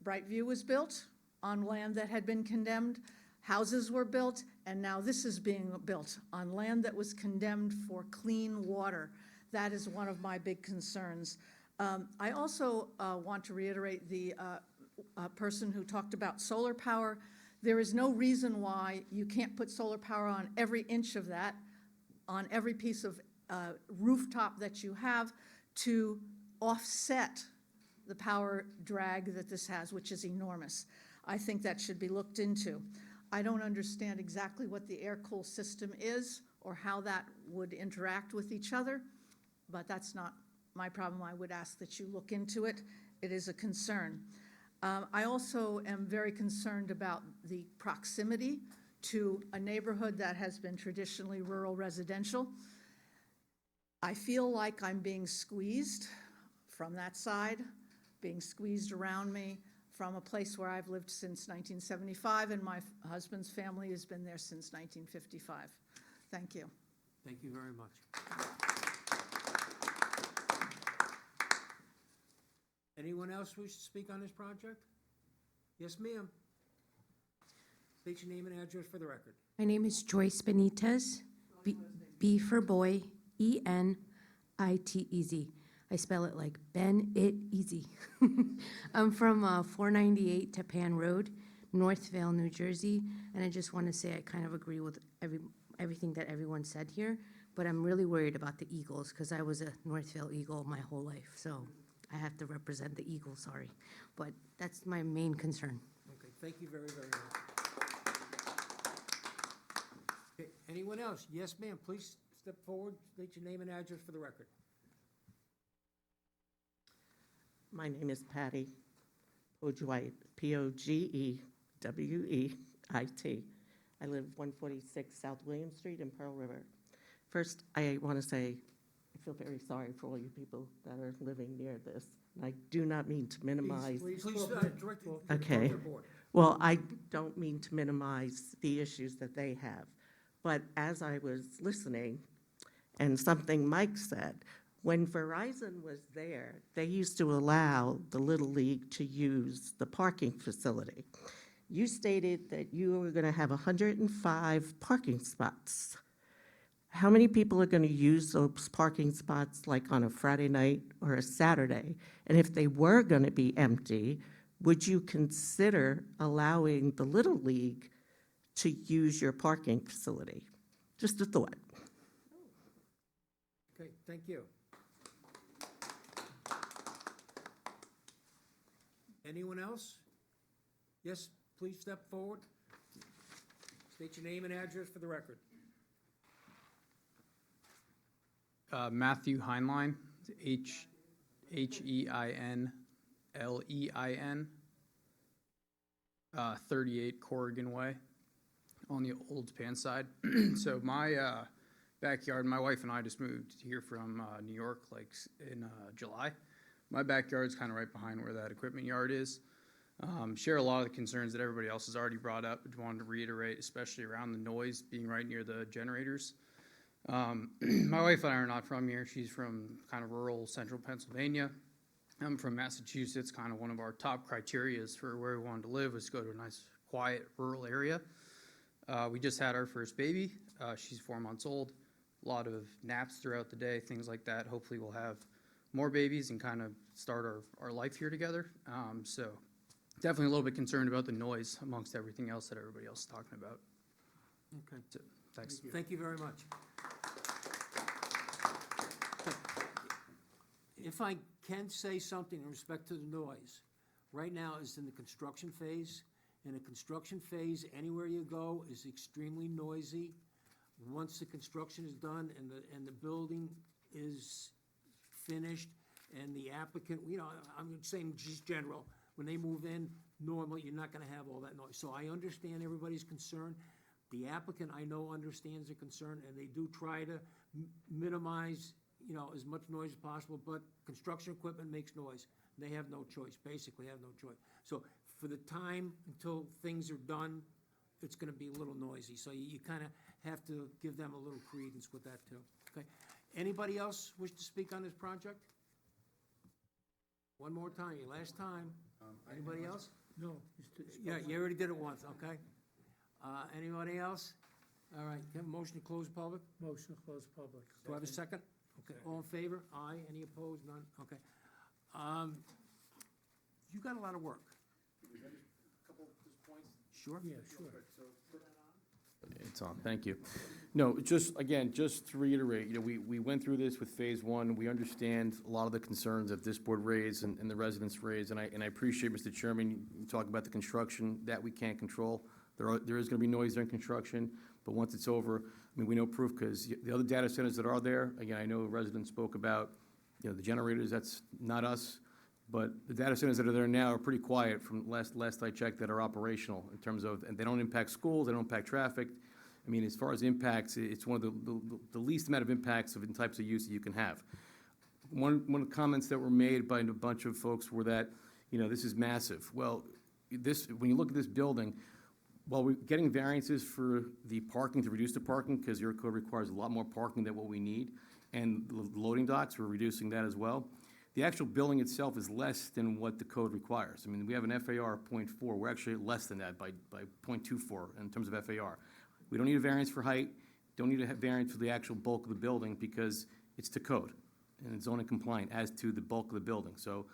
Brightview was built on land that had been condemned, houses were built, and now this is being built on land that was condemned for clean water. That is one of my big concerns. I also want to reiterate the person who talked about solar power. There is no reason why you can't put solar power on every inch of that, on every piece of rooftop that you have, to offset the power drag that this has, which is enormous. I think that should be looked into. I don't understand exactly what the air-cool system is or how that would interact with each other, but that's not my problem. I would ask that you look into it. It is a concern. I also am very concerned about the proximity to a neighborhood that has been traditionally rural residential. I feel like I'm being squeezed from that side, being squeezed around me from a place where I've lived since 1975, and my husband's family has been there since 1955. Thank you. Thank you very much. Anyone else wish to speak on this project? Yes, ma'am. State your name and address for the record. My name is Joyce Benitez, B for boy, E-N-I-T-E-Z. I spell it like Ben-It-Easy. I'm from 498 Tappan Road, Northvale, New Jersey, and I just want to say I kind of agree with everything that everyone said here, but I'm really worried about the Eagles because I was a Northvale Eagle my whole life, so I have to represent the Eagles, sorry. But that's my main concern. Okay, thank you very, very much. Okay, anyone else? Yes, ma'am, please step forward, state your name and address for the record. My name is Patty Pogeweit, P-O-G-E-W-E-I-T. I live 146 South William Street in Pearl River. First, I want to say I feel very sorry for all you people that are living near this. And I do not mean to minimize. Please, direct Okay. the board. Well, I don't mean to minimize the issues that they have. But as I was listening, and something Mike said, when Verizon was there, they used to allow the Little League to use the parking facility. You stated that you were going to have 105 parking spots. How many people are going to use those parking spots like on a Friday night or a Saturday? And if they were going to be empty, would you consider allowing the Little League to use your parking facility? Just a thought. Okay, thank you. Anyone else? Yes, please step forward. State your name and address for the record. Matthew Heinlein, H-E-I-N-L-E-I-N, 38 Corrigan Way on the Old Japan side. So my backyard, my wife and I just moved here from New York like in July. My backyard's kind of right behind where that equipment yard is. Share a lot of the concerns that everybody else has already brought up, but wanted to reiterate, especially around the noise being right near the generators. My wife and I are not from here. She's from kind of rural central Pennsylvania. I'm from Massachusetts. Kind of one of our top criterias for where we wanted to live was to go to a nice, quiet, rural area. We just had our first baby. She's 4 months old. A lot of naps throughout the day, things like that. Hopefully we'll have more babies and kind of start our life here together. So definitely a little bit concerned about the noise amongst everything else that everybody else is talking about. Okay. So, thanks. Thank you very much. If I can say something in respect to the noise, right now is in the construction phase. In a construction phase, anywhere you go is extremely noisy. Once the construction is done and the building is finished and the applicant, I'm saying just general, when they move in, normally you're not gonna have all that noise. So I understand everybody's concern. The applicant, I know, understands the concern, and they do try to minimize, as much noise as possible, but construction equipment makes noise. They have no choice, basically have no choice. So for the time until things are done, it's gonna be a little noisy. So you kind of have to give them a little credence with that too, okay? Anybody else wish to speak on this project? One more time, your last time. Anybody else? No. Yeah, you already did it once, okay. Anybody else? All right, can I have a motion to close public? Motion to close public. Do I have a second? Okay, all in favor? Aye. Any opposed? None? Okay. You got a lot of work. Sure? Yeah, sure. It's on, thank you. No, just, again, just to reiterate, we went through this with Phase 1. We understand a lot of the concerns that this board raised and the residents raised, and I appreciate, Mr. Chairman, you talk about the construction that we can't control. There is gonna be noise during construction, but once it's over, I mean, we know proof, because the other data centers that are there, again, I know residents spoke about, the generators, that's not us, but the data centers that are there now are pretty quiet from last I checked, that are operational in terms of, and they don't impact schools, they don't impact traffic. I mean, as far as impacts, it's one of the least amount of impacts of the types of use that you can have. One of the comments that were made by a bunch of folks were that, this is massive. Well, when you look at this building, while we're getting variances for the parking, to reduce the parking, because your code requires a lot more parking than what we need, and the loading docks, we're reducing that as well. The actual building itself is less than what the code requires. I mean, we have an FAR of 0.4. We're actually less than that by 0.24 in terms of FAR. We don't need a variance for height, don't need a variance for the actual bulk of the building, because it's to code, and it's zoning compliant as to the bulk of the building. So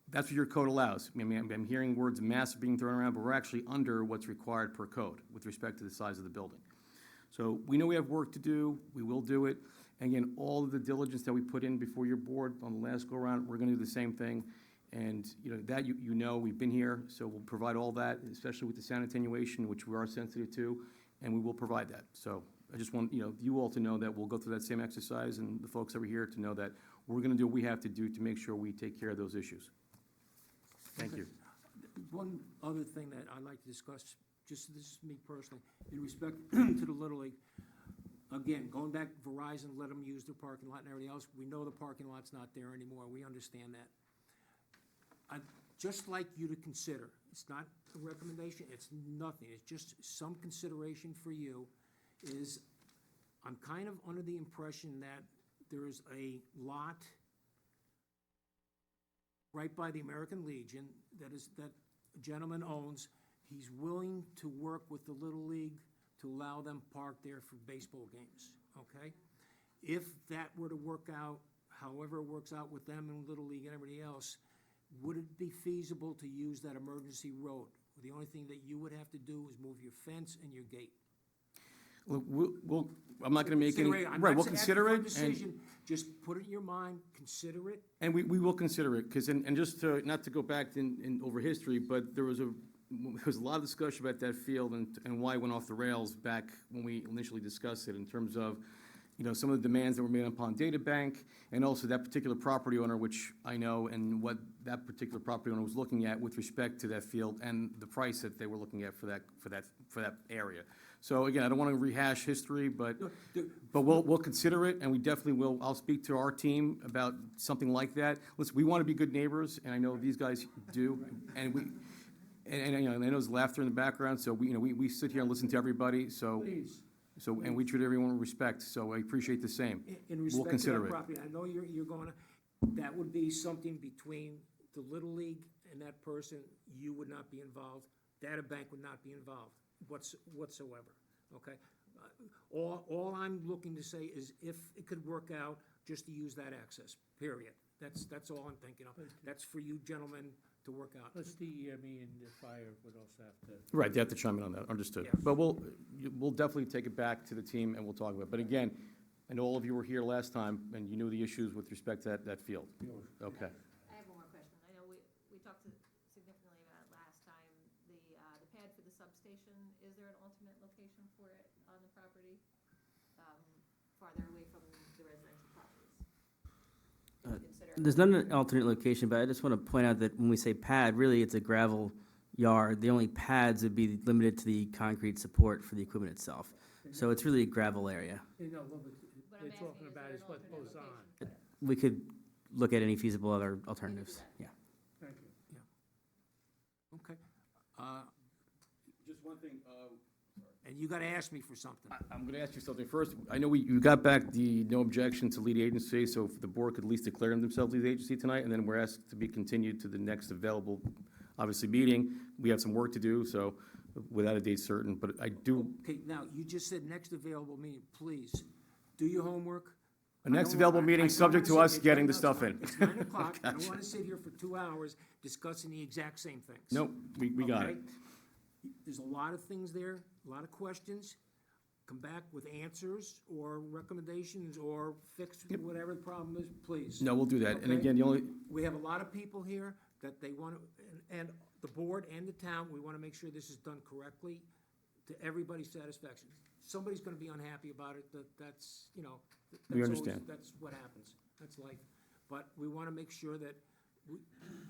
that's what your code allows. I mean, I'm hearing words massive being thrown around, but we're actually under what's required per code with respect to the size of the building. So we know we have work to do, we will do it. And again, all of the diligence that we put in before your board on the last go-around, we're gonna do the same thing. And, that we've been here, so we'll provide all that, especially with the sound attenuation, which we are sensitive to, and we will provide that. So I just want, you all to know that we'll go through that same exercise, and the folks that were here to know that we're gonna do what we have to do to make sure we take care of those issues. Thank you. One other thing that I'd like to discuss, this is me personally, in respect to the Little League. Again, going back, Verizon, let them use their parking lot and everything else. We know the parking lot's not there anymore. We understand that. I'd just like you to consider, it's not a recommendation, it's nothing, it's just some consideration for you, is I'm kind of under the impression that there is a lot right by the American Legion that a gentleman owns. He's willing to work with the Little League to allow them park there for baseball games, okay? If that were to work out, however it works out with them and Little League and everybody else, would it be feasible to use that emergency road? The only thing that you would have to do is move your fence and your gate. Look, I'm not gonna make any, I'm right, not we'll asking consider for a it, and, decision. Just put it in your mind, consider it. and we will consider it, because, and just to, not to go back in over history, but there was a lot of discussion about that field and why it went off the rails back when we initially discussed it, in terms of, some of the demands that were made upon Data Bank, and also that particular property owner, which I know, and what that particular property owner was looking at with respect to that field, and the price that they were looking at for that area. So again, I don't want to rehash history, but we'll consider it, and we definitely will. I'll speak to our team about something like that. Listen, we want to be good neighbors, and I know these guys do, and I know there's laughter in the background, so we sit here and listen to everybody, so. Please. And we treat everyone with respect, so I appreciate the same. In We'll respect to consider that it. property, I know you're going to, that would be something between the Little League and that person. You would not be involved. Data Bank would not be involved whatsoever, okay? All I'm looking to say is if it could work out, just to use that access, period. That's all I'm thinking of. That's for you gentlemen to work out. Plus the EME and the fire would also have to. Right, they have to chime in on that, understood. Yeah. But we'll definitely take it back to the team and we'll talk about it. But again, I know all of you were here last time and you knew the issues with respect to that field. Okay. I have one more question. I know we talked significantly about it last time, the pad for the substation. Is there an alternate location for it on the property, farther away from the residential properties? There's not an alternate location, but I just want to point out that when we say pad, really it's a gravel yard. The only pads would be limited to the concrete support for the equipment itself. So it's really a gravel area. What they're talking about is what goes on. We could look at any feasible other alternatives, yeah. Thank you. Okay. Just one thing, and you gotta ask me for something. I'm going to ask you something. First, I know you got back the no objection to lead agency, so if the board could at least declare themselves lead agency tonight, and then we're asked to be continued to the next available, obviously, meeting. We have some work to do, so without a date certain, but I do, Okay, now, you just said next available meeting, please, do your homework. a next I don't available wa- I- meeting, I don't subject to wanna us sit- getting no, the stuff in. It's 9 o'clock, I don't Gotcha. wanna sit here for 2 hours discussing the exact same things. Nope, we got it. Okay? There's a lot of things there, a lot of questions. Come back with answers or recommendations or fix whatever the problem is, please. No, we'll do that. And Okay? again, the only, We have a lot of people here that they want to, and the board and the town, we want to make sure this is done correctly to everybody's satisfaction. Somebody's going to be unhappy about it, that's, you know. We that's always- understand. That's what happens, that's life. But we want to make sure that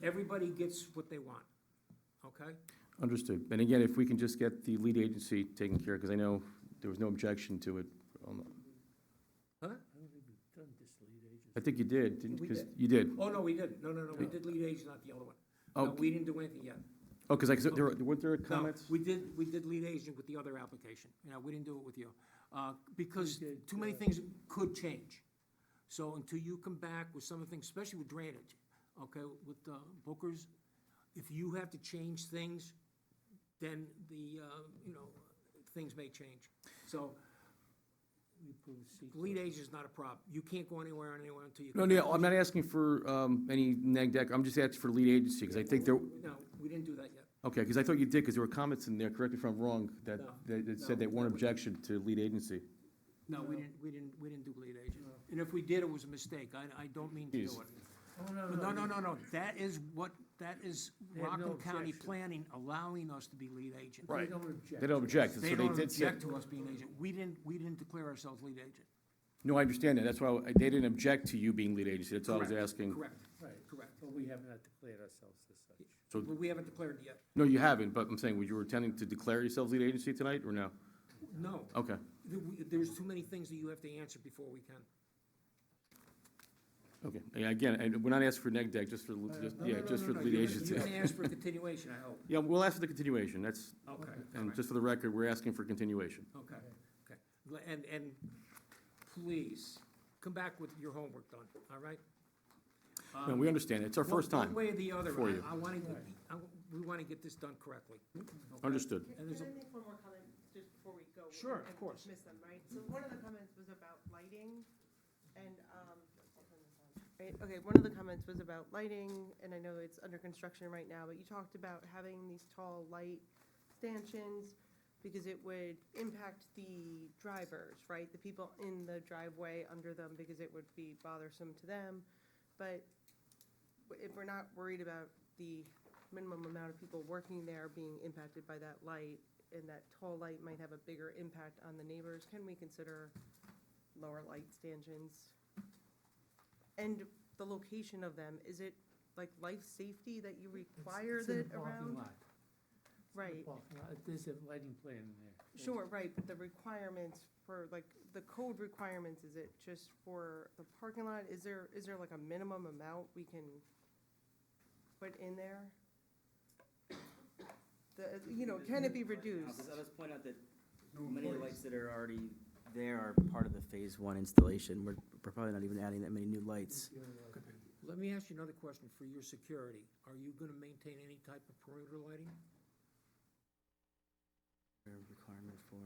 everybody gets what they want, okay? understood. And again, if we can just get the lead agency taken care of, because I know there was no objection to it. Huh? I think you did, didn't, We because did. you did. Oh, no, we didn't, no, we did lead agent, not the other one. Oh. No, we didn't do anything yet. Oh, because weren't there No, comments? we did lead agent with the other application, we didn't do it with you, because too many things could change. So until you come back with some of the things, especially with drainage, okay, with Booker's, if you have to change things, then things may change. So, lead agent is not a problem. You can't go anywhere until you. No, no, I'm not asking for any neg deck. I'm just asking for lead agency, because I think there, No, we didn't do that yet. okay, because I thought you did, because there were comments in there, correct me if I'm wrong, that, No. that said they weren't objection to lead agency. No, we didn't do lead agent. And if we did, it was a mistake. I don't mean to do Jeez. it. No. That is They have no Rockland County objection. Planning allowing us to be lead agent. Right. They don't object. They don't object, so They they don't did say. object to us being agent. We didn't declare ourselves lead agent. No, I understand that. That's why they didn't object to you being lead agency. That's all I was Correct, asking. Correct, Right, correct. but we have not declared ourselves as such. So, But we haven't declared it yet. no, you haven't, but I'm saying, were you intending to declare yourselves lead agency tonight, or no? No. Okay. There's too many things that you have to answer before we can. Okay, yeah, again, and we're not asking for neg deck, just for, just No, for no, lead you're agency. gonna ask for a continuation, I hope. Yeah, we'll ask for the continuation, that's, Okay, all and right. just for the record, we're asking for continuation. Okay. And please, come back with your homework done, all right? No, we understand, it's our first time. One way or the other, for you. we want to get this done correctly. okay? Understood. And there's Can a- I make one more comment just before we go? Sure, of and course. Miss them, right? So one of the comments was about lighting, and, I'll turn this on. Right, okay, one of the comments was about lighting, and I know it's under construction right now, but you talked about having these tall light stanchions because it would impact the drivers, right? The people in the driveway under them, because it would be bothersome to them. But if we're not worried about the minimum amount of people working there being impacted by that light, and that tall light might have a bigger impact on the neighbors, can we consider lower light stanchions? And the location of them, is it like life safety that you require It's in the that parking around? lot. Right, There's a lighting plan in there. sure, right, but the requirements for, like, the code requirements, is it just for the parking lot? Is there like a minimum amount we can put in there? Can it be reduced? I'll just point out that many of the lights that are already there are part of the phase one installation. We're probably not even adding that many new lights. Let me ask you another question. For your security, are you going to maintain any type of perimeter lighting? Requirement for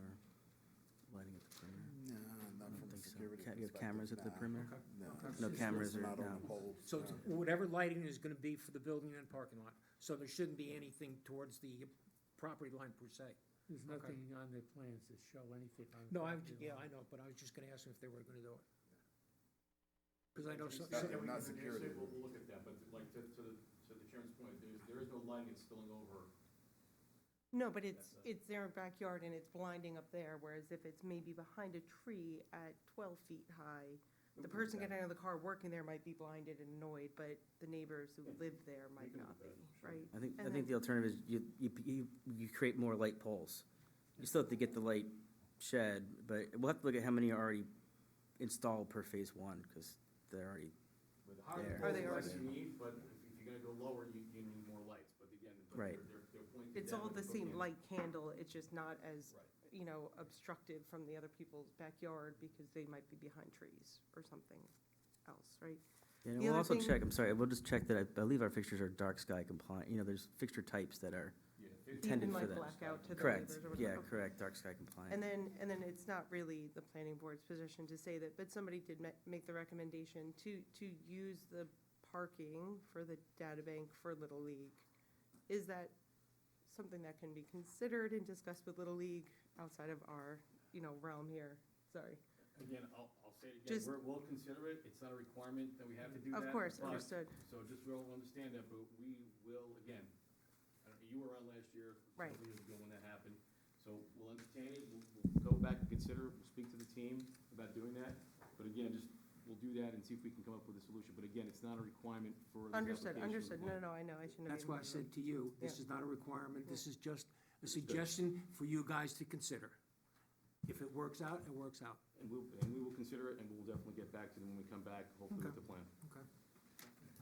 lighting at the perimeter? No, I not don't from a think so. security You have cameras at the perspective, perimeter? No. No cameras It's are, not on no. the poles, So no. whatever lighting is going to be for the building and parking lot, so there shouldn't be anything towards the property line per se. There's Okay. nothing on their plans that show anything on. No, I property line. know, but I was just going to ask them if they were going to do it. Because I know some. Not security. We'll look at that, but like, to the chairman's point, there is no lighting that's spilling over. No, but it's their backyard and it's blinding up there, whereas if it's maybe behind a tree at 12 feet high, the person getting out of the car working there might be blinded and annoyed, but the neighbors who live there might not be, right? I think And the alternative is you create more light poles. You still have to get the light shed, but we'll have to look at how many are already installed per phase one, because they're already there. Are they already- Less you need, but if you're gonna go lower, you need more lights, but again, Right. they're pointing It's down all the and same looking- light candle, it's just not as, obstructive from the other people's backyard because they might be behind trees or something else, right? And The we'll other also thing- check, I'm sorry, we'll just check that, I believe our fixtures are dark sky compliant. There's fixture types that are intended for Even that. like blackout to the Correct, neighbors or yeah, whatever. correct, dark sky compliant. And then it's not really the planning board's position to say that, but somebody did make the recommendation to use the parking for the data bank for Little League. Is that something that can be considered and discussed with Little League outside of our, realm here? Sorry. Again, I'll say it Just- again, we'll consider it, it's not a requirement that we have to do that. Of course, but- understood. So just we'll understand that, but we will, again, I don't know, you were around last year, Right. a couple years ago when that happened, so we'll entertain it, we'll go back and consider, we'll speak to the team about doing that, but again, we'll do that and see if we can come up with a solution, but again, it's not a requirement for this Understood, application. understood. No, I know, I shouldn't have. That's why I even- said to you, this Yeah. is not a requirement, this is just a suggestion for you guys to consider. If it works out, it works out. And we will consider it, and we'll definitely get back to them when we come back, hopefully with Okay. the plan. Okay.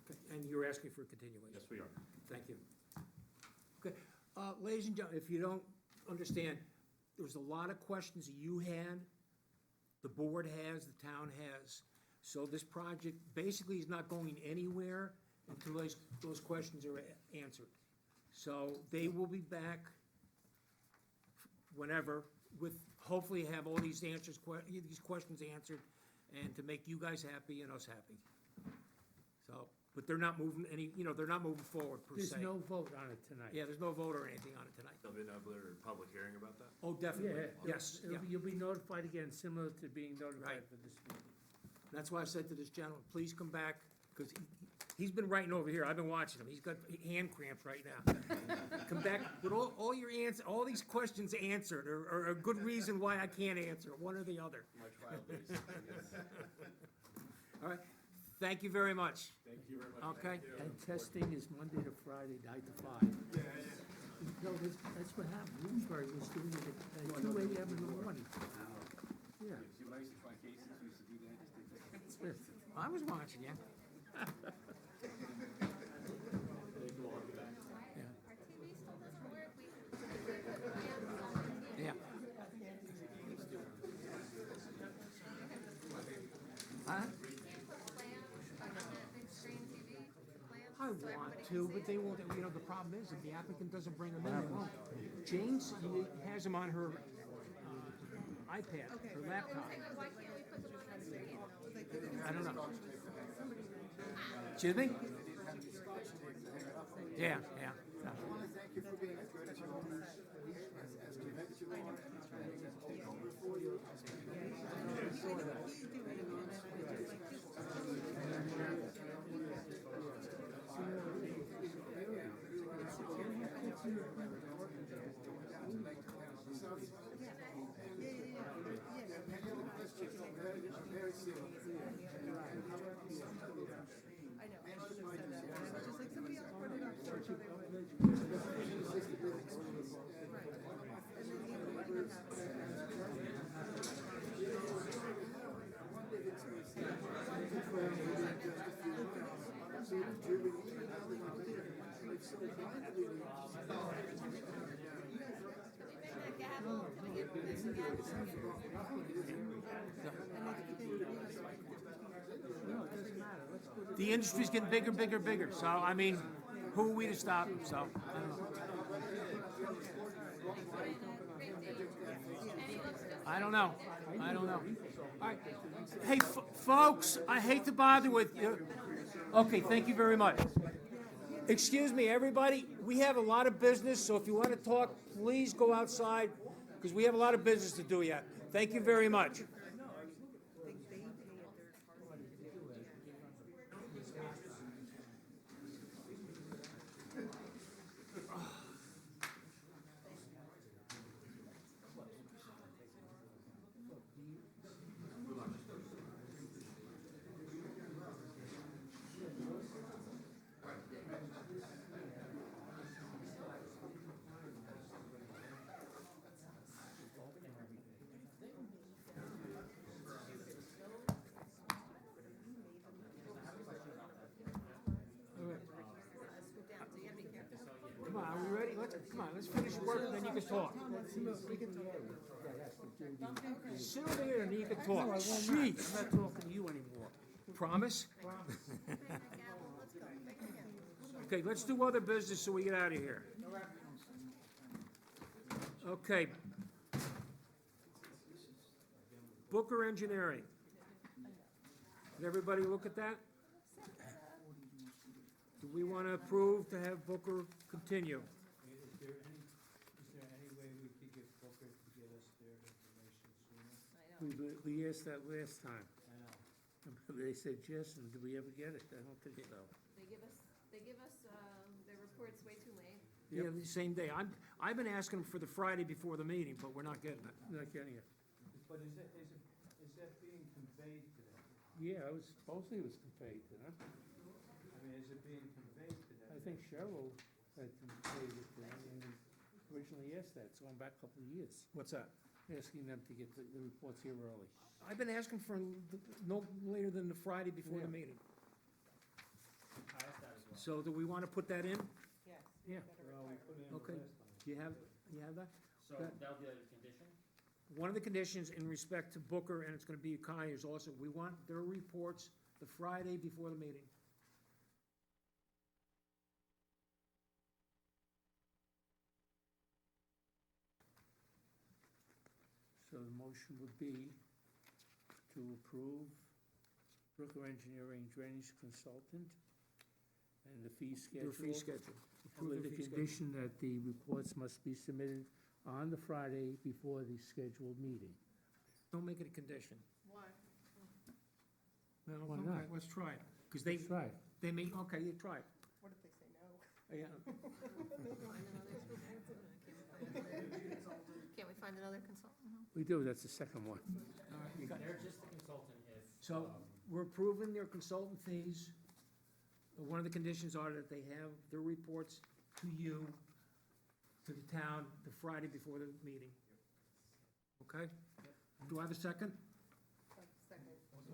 Okay, and you're asking for a continuation? Yes, we are. Thank you. Okay, ladies and gentlemen, if you don't understand, there was a lot of questions that you had, the board has, the town has. So this project basically is not going anywhere until those questions are answered. So they will be back whenever with, hopefully have all these these questions answered and to make you guys happy and us happy. So, but they're not moving they're not moving forward per se. There's no vote on it tonight. Yeah, there's no vote or anything on it tonight. There'll be no public hearing about that? Oh, definitely, Yeah, yes, it'll yeah. be- You'll be notified again, similar to being notified Right. for this meeting. That's why I said to this gentleman, please come back, because he's been writing over here, I've been watching him, he's got hand cramps right now. Come back with all your all these questions answered, or a good reason why I can't answer, one or the other. My trial days, yes. All right, thank you very much. Thank you very much. Okay? And testing is Monday to Friday, 9 to 5. No, that's what happened. Bloomsbury was doing it at 2 a.m. in the morning. Yeah. See, when I used to try cases, we used to do that, just take I was watching you. Our TV still doesn't work, Yeah. Huh? I want to, but they won't, the problem is, if the applicant doesn't bring them in, they won't. Jane's, has them on her iPad, her laptop. Why can't we put them on the screen? I don't know. Excuse me? Yeah, yeah. The industry's getting bigger, bigger, bigger, so, I mean, who are we to stop them, so, I don't know. I don't know. All right. Hey, folks, I hate to bother with you. Okay, thank you very much. Excuse me, everybody, we have a lot of business, so if you want to talk, please go outside, because we have a lot of business to do yet. Thank you very much. Come on, let's finish work, and then you can talk. Sit over there and you can talk. Jeez, I'm not talking to you anymore. Promise? Okay, let's do other business so we get out of here. Okay. Booker Engineering. Did everybody look at that? Do we want to approve to have Booker continue? Is there any way we could get Booker to get us their information sooner? We asked that last time. I know. They said yes, and did we ever get it? I don't think so. They give us, their reports way too late. Yeah, the same day. I've been asking them for the Friday before the meeting, but we're not getting it. Not getting it. But is that being conveyed to them? Yeah, supposedly it was conveyed to them. I mean, is it being conveyed to them? I think Cheryl had conveyed it to them, and originally asked that. It's going back a couple of years. What's that? Asking them to get the reports here early. I've been asking for no later than the Friday before the meeting. So do we want to put that in? Yes. Yeah. Well, we put it in Okay. last time. You have that? So That- that'll be a condition? One of the conditions in respect to Booker, and it's gonna be Kai, is also, we want their reports the Friday before the meeting. So the motion would be to approve Booker Engineering Drainage Consultant and the fee schedule. Their fee schedule. Approve With the the fee schedule. condition that the reports must be submitted on the Friday before the scheduled meeting. Don't make it a condition. Why? No, Why okay, not? let's try it. Because they, Let's try it. they may, okay, you try it. What if they say no? Yeah. Can't we find another consultant? We do, that's the second one. They're just the consultant if. So we're approving their consultant fees. One of the conditions are that they have their reports to you, to the town, the Friday before the meeting. Okay? Do I have a second? Second.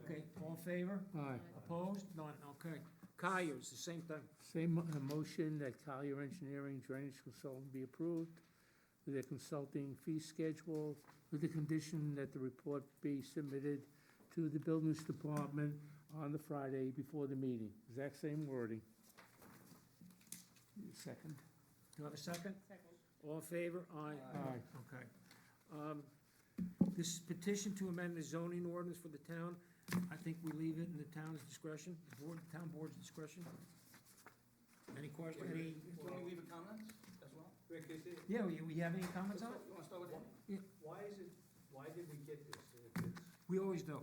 Okay, all in favor? Aye. Opposed? None, okay. Colliers, the same thing. Same motion that Collier Engineering Drainage Consultant be approved with their consulting fee schedule, with the condition that the report be submitted to the Buildings Department on the Friday before the meeting. Exact same wording. Second. Do I have a second? Second. All in favor? Aye. Aye. Okay. This petition to amend the zoning ordinance for the town, I think we leave it in the town's discretion, town board's discretion. Any question, any? Can we leave a comment as well? Rick, is it, Yeah, we have any comments on it? You wanna start with him? why did we get this? We always do.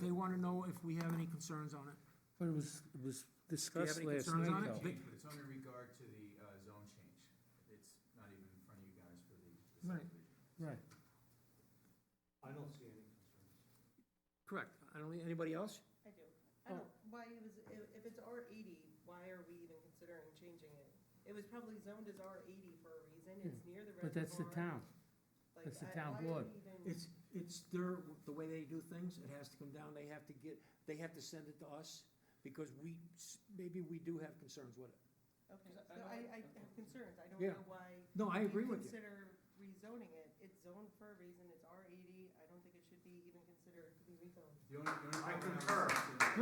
They want to know if we have any concerns on it. But it was discussed any last concerns on night, it? though. It's only regard to the zone change. It's not even in front of you guys for the Right. subdivision. Right. I don't see any concerns. Correct. I don't, anybody else? I do. I don't, why it was, if it's R80, why are we even considering changing it? It was probably zoned as R80 for a reason, it's near the reservoir. But that's the town. Like, That's the I- town why are board. we even- It's the way they do things, it has to come down, they have to send it to us, because maybe we do have concerns with it. Okay, so I have concerns, I don't Yeah. know why. No, I we agree with you. Consider rezoning it, it's zoned for a reason, it's R80, I don't think it should be even considered to be rezoned. The only problem I have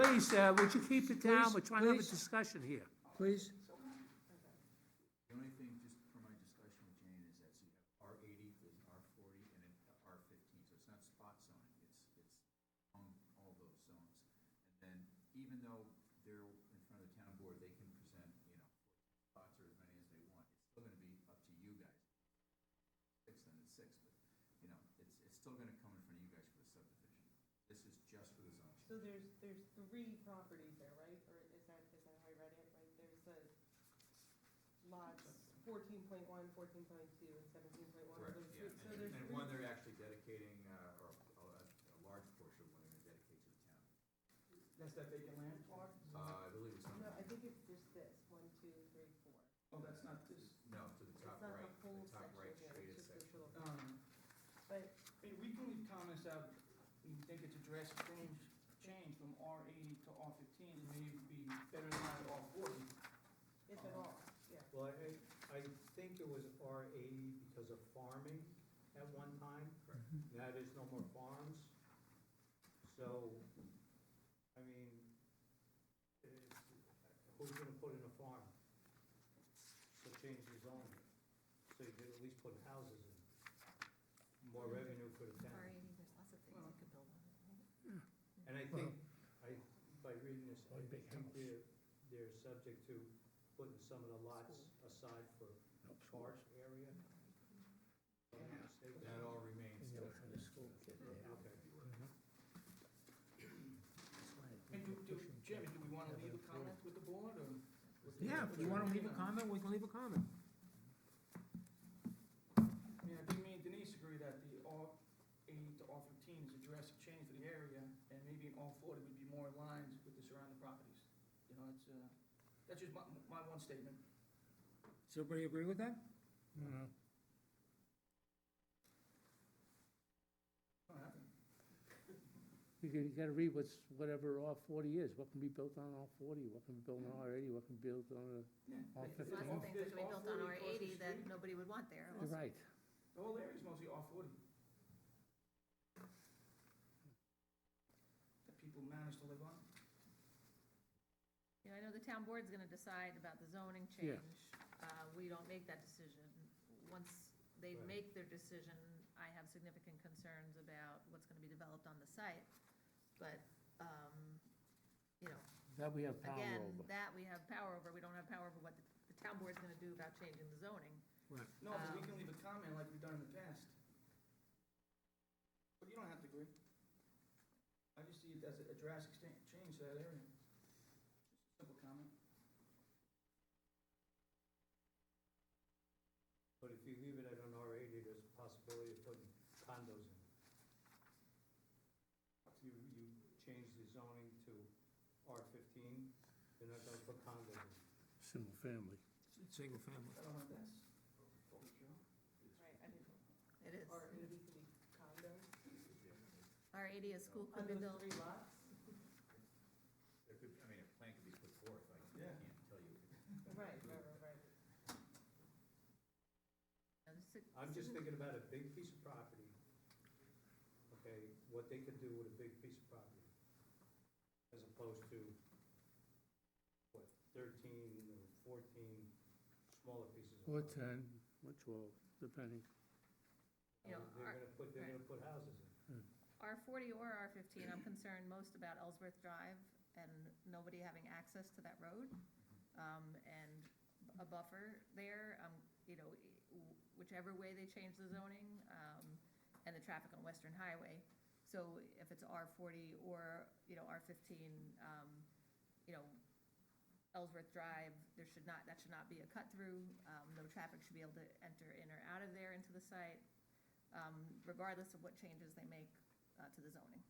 is- Please, would you keep it down? Please, We're trying to have a please. discussion here. Please? The only thing, just from my discussion with Jane, is that so you have R80, there's an R40, and an R15, so it's not spot zoning, it's on all those zones. And then, even though they're in front of the town board, they can present, spots or as many as they want, it's still gonna be up to you guys. 6, then it's 6, but, it's still gonna come in front of you guys for the subdivision. This is just for the zone So change. there's 3 properties there, right, or is that how I read it, right? There's the lots 14.1, 14.2, and 17.1. Correct, Those yeah, three- So there's and 3. one they're actually dedicating, or a large portion of one they're gonna dedicate to the town. That's that vacant land? I believe it's No, on, I think it's just this, 1, 2, 3, 4. Oh, that's not this. no, to the top It's not right, the whole the top section right here, shaded it's just this section. little. But I mean, we can leave comments out, we think it's a drastic change from R80 to R15, it may be better than R40. if at all, yeah. Well, I I think it was R80 because of farming at one time. Correct. Now there's no more farms. So, I mean, who's gonna put in a farm? So change the zoning, so you could at least put houses in. More revenue for the town. R80, there's lots of things you could build on it, right? And I think, by reading this, I think they're subject to putting some of the lots aside for park area. If I'm not mistaken. That all remains. Okay. And Chairman, do we want to leave a comment with the board, or? Yeah, if you want to leave a comment, we can leave a comment. I mean, I think me and Denise agree that the R80 to R15 is a drastic change for the area, and maybe an R40 would be more aligned with the surrounding properties. You know, it's, that's just my one statement. Does everybody agree with that? No. Don't have to. You gotta read whatever R40 is, what can be built on R40, what can be built on R80, what can be built on Lots of R15. things that could be built on R40 across the R80 that street. nobody would want there. You're right. The whole area is mostly R40. That people manage to live on. You know, I know the town board's gonna decide about the zoning Yeah. change. We don't make that decision. Once they Right. make their decision, I have significant concerns about what's gonna be developed on the site. But, you know, That we have power again, over. that we have power over. We don't have power over what the town board's gonna do about changing the zoning. Right. No, but we can leave a comment like we've done in the past. But you don't have to agree. I just see it as a drastic change to that area. Just a simple comment. But if you leave it at an R80, there's a possibility of putting condos in. You change the zoning to R15, they're not gonna put condos in. Single family. Single family. I don't know if that's fully true. Right, I mean, it is. R80 can be condos. R80, a school could be Under built. 3 lots? There could, I mean, a plan could be put forth, I Yeah. can't tell you. Right. I'm just thinking about a big piece of property, okay, what they could do with a big piece of property, as opposed to, what, 13 or 14 smaller pieces of Or property. 10, or 12, depending. You know, They're gonna put houses in. R40 or R15, I'm concerned most about Ellsworth Drive and nobody having access to that road, and a buffer there, you know, whichever way they change the zoning, and the traffic on Western Highway. So if it's R40 or, you know, R15, you know, Ellsworth Drive, that should not be a cut-through. No traffic should be able to enter in or out of there into the site, regardless of what changes they make to the zoning.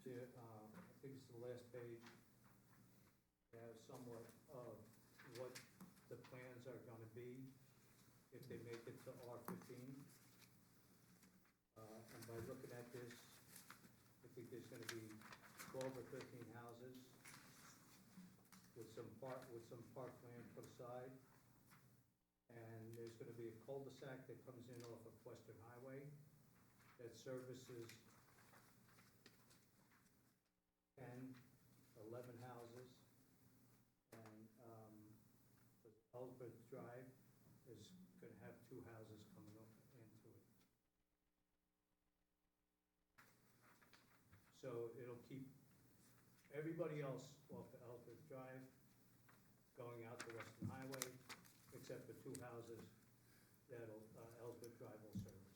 See, I think it's the last page, they have somewhat of what the plans are gonna be if they make it to R15. And by looking at this, I think there's gonna be 12 or 13 houses with some parkland put aside. And there's gonna be a cul-de-sac that comes in off of Western Highway that services 10, 11 houses. And, Ellsworth Drive is gonna have 2 houses coming up into it. So it'll keep everybody else off of Ellsworth Drive, going out to Western Highway, except for 2 houses that'll, Ellsworth Drive will service.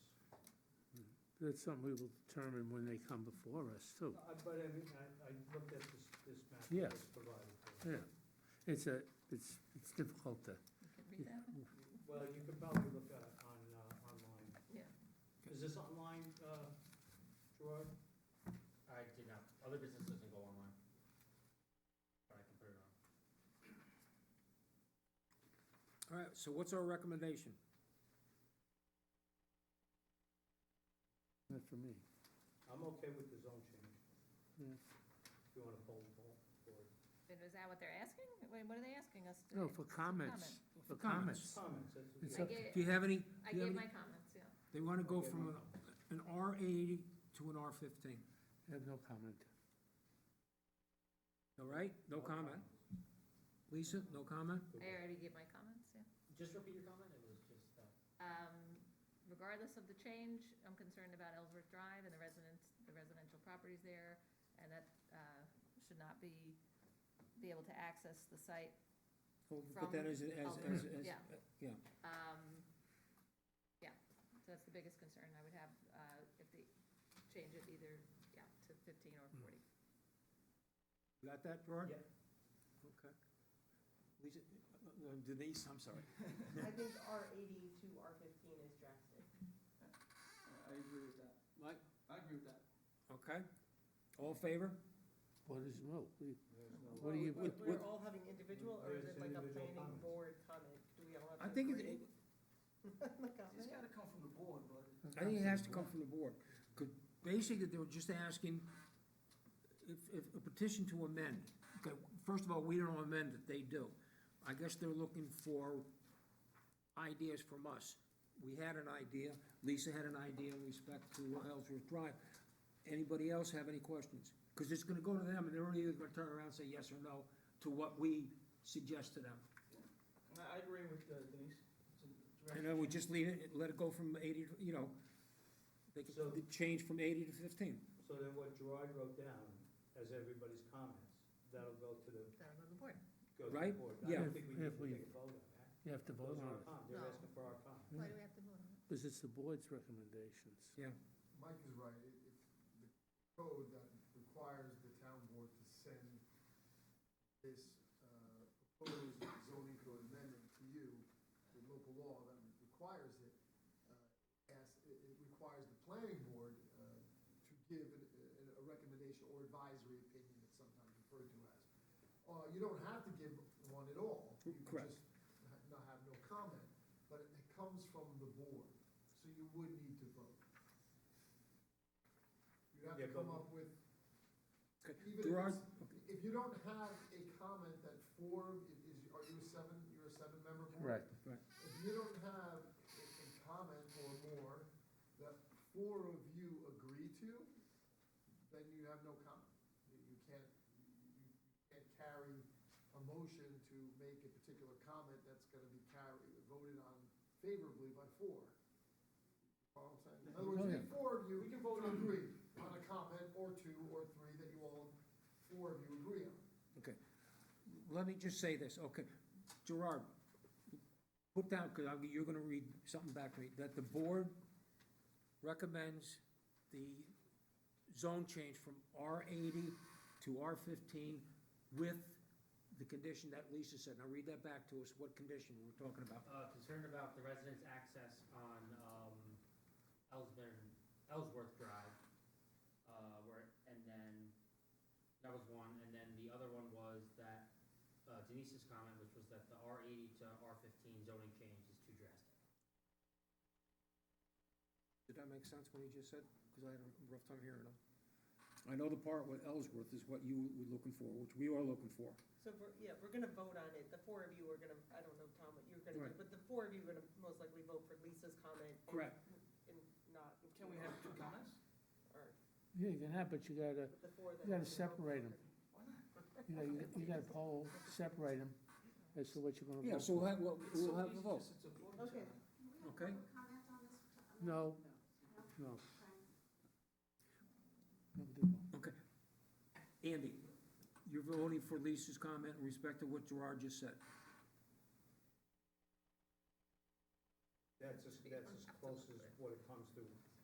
That's something we will determine when they come before us, too. But I mean, I looked at this map Yeah. that was provided for. Yeah. It's difficult to, You could read that? Well, you could probably look at it online. Yeah. Is this online, Gerard? I did not. Other business doesn't go online. But I can put it on. All right, so what's our recommendation? not for me. I'm okay with the zone change. Yeah. if you want to poll the board. And is that what they're asking? Wait, what are they asking us to? No, for comments, for comments. Comments, It's I up to- gave- Do you have any? I do you have gave any- my comments, yeah. They want to go from an R80 to an R15. I have no comment. All right, no comment. Lisa, no comment? I already gave my comments, yeah. Just repeat your comment, it was just, Regardless of the change, I'm concerned about Ellsworth Drive and the residential properties there, and that should not be able to access the site. We'll From put that as, yeah. yeah. Yeah, so that's the biggest concern I would have, if they change it either, yeah, to 15 or 40. You got that, Gerard? Yeah. Okay. Lisa, Denise, I'm sorry. I think R80 to R15 is drastic. I agree with that. Mike? I agree with that. Okay. All in favor? What is, no, What do you, We're all having individual, or is it like a planning board comment? Do we all have to I think agree? It's gotta come from the board, but. I think it has to come from the board. 'Cause basically, they were just asking if a petition to amend. Okay, first of all, we don't amend it, they do. I guess they're looking for ideas from us. We had an idea, Lisa had an idea in respect to Ellsworth Drive. Anybody else have any questions? Because it's gonna go to them, and they're either gonna turn around and say yes or no to what we suggest to them. I agree with Denise. It's a And then we just leave it, let it go from 80 to, you know, they could change from 80 to 15. so then what Gerard wrote down as everybody's comments, that'll go to the, That'll go to the board. go to Right? the board. Yeah. I don't think we need If to we- take a vote on that. You have to vote Those are on our it, comments, they're No. asking for our comments. Why do we have to vote on it? because it's the board's recommendations. Yeah. Mike is right. The code that requires the town board to send this proposed zoning code amendment to you, the local law that requires it, it requires the planning board to give a recommendation or advisory opinion, it's sometimes referred to as. You don't have to give one at all. You can Correct. just have no comment, but it comes from the board, so you would need to vote. You have to Yeah, come but- up with, Okay. even if Gerard? if you don't have a comment that are you you're a seven-member board? Correct. If you don't have a comment or more that four of you agree to, then you have no comment. You can't carry a motion to make a particular comment that's gonna be voted on favorably by four. Follow what I'm saying? In other words, Oh, you yeah. need four of you to agree on a comment or two or three that four of you agree on. Okay. Let me just say this, okay. Gerard, put down, because you're gonna read something back to me, that the board recommends the zone change from R80 to R15 with the condition that Lisa said. Now read that back to us, what condition we're talking about. concerned about the residents' access on, Ellsworth Drive, and then, that was one, and then the other one was that, Denise's comment, which was that the R80 to R15 zoning change is too drastic. Did that make sense what he just said? Because I had a rough time hearing him. I know the part with Ellsworth is what you were looking for, which we are looking for. So, we're gonna vote on it. The four of you are gonna, I don't know, Tom, what you're gonna do, Right. but the four of you are gonna most likely vote for Lisa's comment. and- Correct. And not, Can we have two comments? or Yeah, you can have, but you gotta, the four that. you gotta have to vote separate them. Why not? You gotta poll, separate them as to what you're gonna vote. Yeah, so we'll have, we'll It's so have the easy, vote, just it's a vote. Okay. okay? No, no. Okay. Andy, you're voting for Lisa's comment in respect to what Gerard just said. That's as close as what it comes to,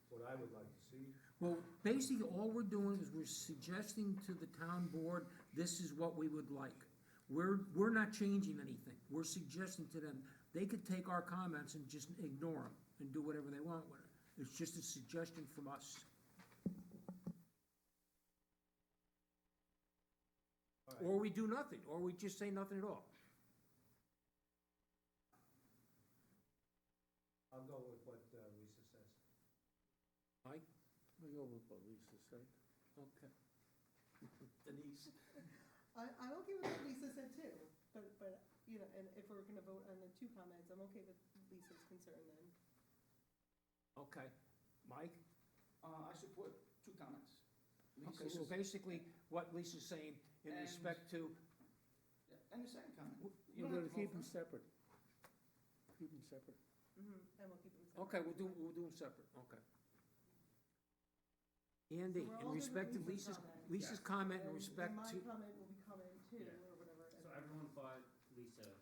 what I would like to see. Well, basically, all we're doing is we're suggesting to the town board, this is what we would like. We're not changing anything. We're suggesting to them, they could take our comments and just ignore them and do whatever they want with it. It's just a suggestion from us. Or we do nothing, or we just say nothing at all. I'll go with what Lisa says. Mike? We go with what Lisa said. Okay. Denise. I'm okay with what Lisa said too, but, you know, and if we're gonna vote on the two comments, I'm okay with Lisa's concern then. Okay. Mike? I support two comments. Okay, so Lisa's- basically, what Lisa's saying in And- respect to, Yeah, and the second comment. You You're don't gonna have to keep vote them for it. separate. Keep them separate. And we'll keep them separate. okay, we'll do them separate, okay. Andy, So we're in all good with respect to Lisa's Lisa's comment. comment in And respect my to, comment will be comment too, Yeah. or whatever. So everyone but Lisa is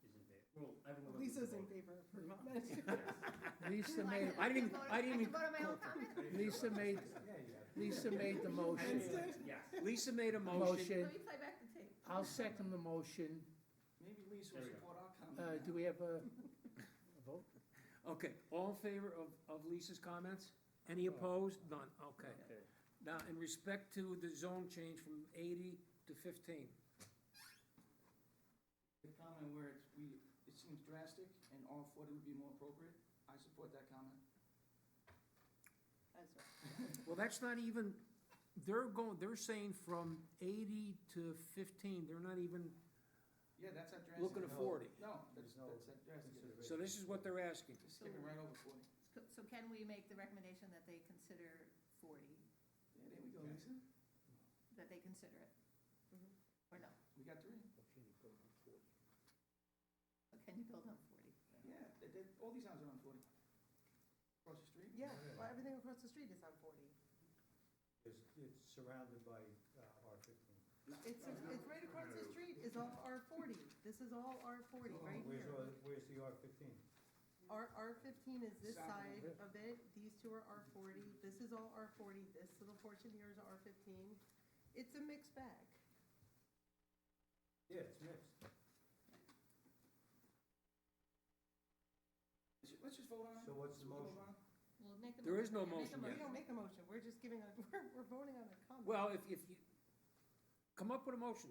in favor. Well, everyone. but Lisa's in voted. favor of her comment. Lisa I made, can- I didn't vote- I didn't can vote on my own comment? Lisa made, Lisa made the motion. Yes. Lisa made a motion. Motion. Let me play back the tape. I'll second the motion. Maybe Lisa There will we go. support our comment. Do we have a vote? Okay, all in favor of Lisa's comments? Any opposed? None, okay. Now, in respect to the zone change from 80 to 15, The comment where it seems drastic and R40 would be more appropriate, I support that comment. That's right. well, that's not even, they're saying from 80 to 15, they're not even Yeah, that's not drastic. looking at 40. No, that's that drastic. So this is what they're asking. Just skipping right over 40. So can we make the recommendation that they consider 40, Yeah, there we go, Lisa. that they consider it? Or no? We got three. Or can you build on 40? Yeah, all these houses are on 40. Across the street. Yeah, well, everything across the street is on 40. It's surrounded by R-15. It's right across the street is all R40. This is all R40 right here. Where's the R-15? R15 is this South of side it. of it, these two are R40, this is all R40, this little portion here is R15. It's a mixed bag. Yeah, it's mixed. Let's just vote on it. So what's the Let's vote motion? on it. We'll make the There is motion. no Yeah, make a motion We don't make a motion, we're just giving a, we're voting on a comment. Well, if you, come up with a motion.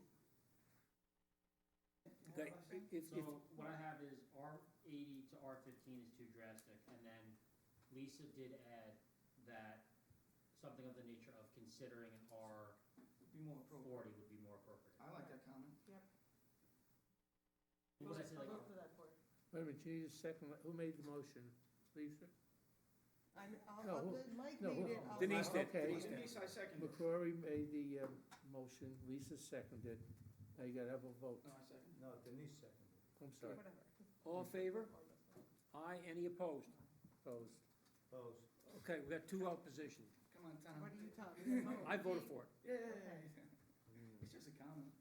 Okay, if, So what I have is R80 to R15 is too drastic, and then Lisa did add that something of the nature of considering an Would be more appropriate. R40 would be more appropriate. I like that comment. Yep. What did I say, I'll like, vote for that for it. Wait a minute, you need a second, who made the motion? Lisa? I'll, Mike no, made it. I'll- Denise did. Okay. Denise, I second it. McCrory made the motion, Lisa seconded. Now you gotta have a vote. No, I second. No, Denise seconded. I'm sorry, Whatever. all in favor? Aye, any opposed? opposed. Opposed. Okay, we got two opposition. Come on, Tom. What do you tell me? I voted for it, Yeah. It's just a comment.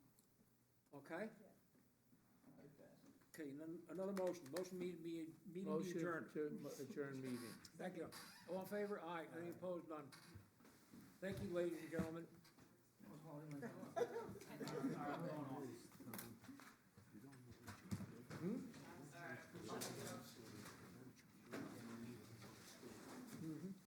okay? I like that. Okay, another motion, meeting be Motion adjourned. to adjourn meeting. Thank you. All in favor? Aye, any opposed? None. Thank you, ladies and gentlemen. That was all in my thought. all right, I'm going off.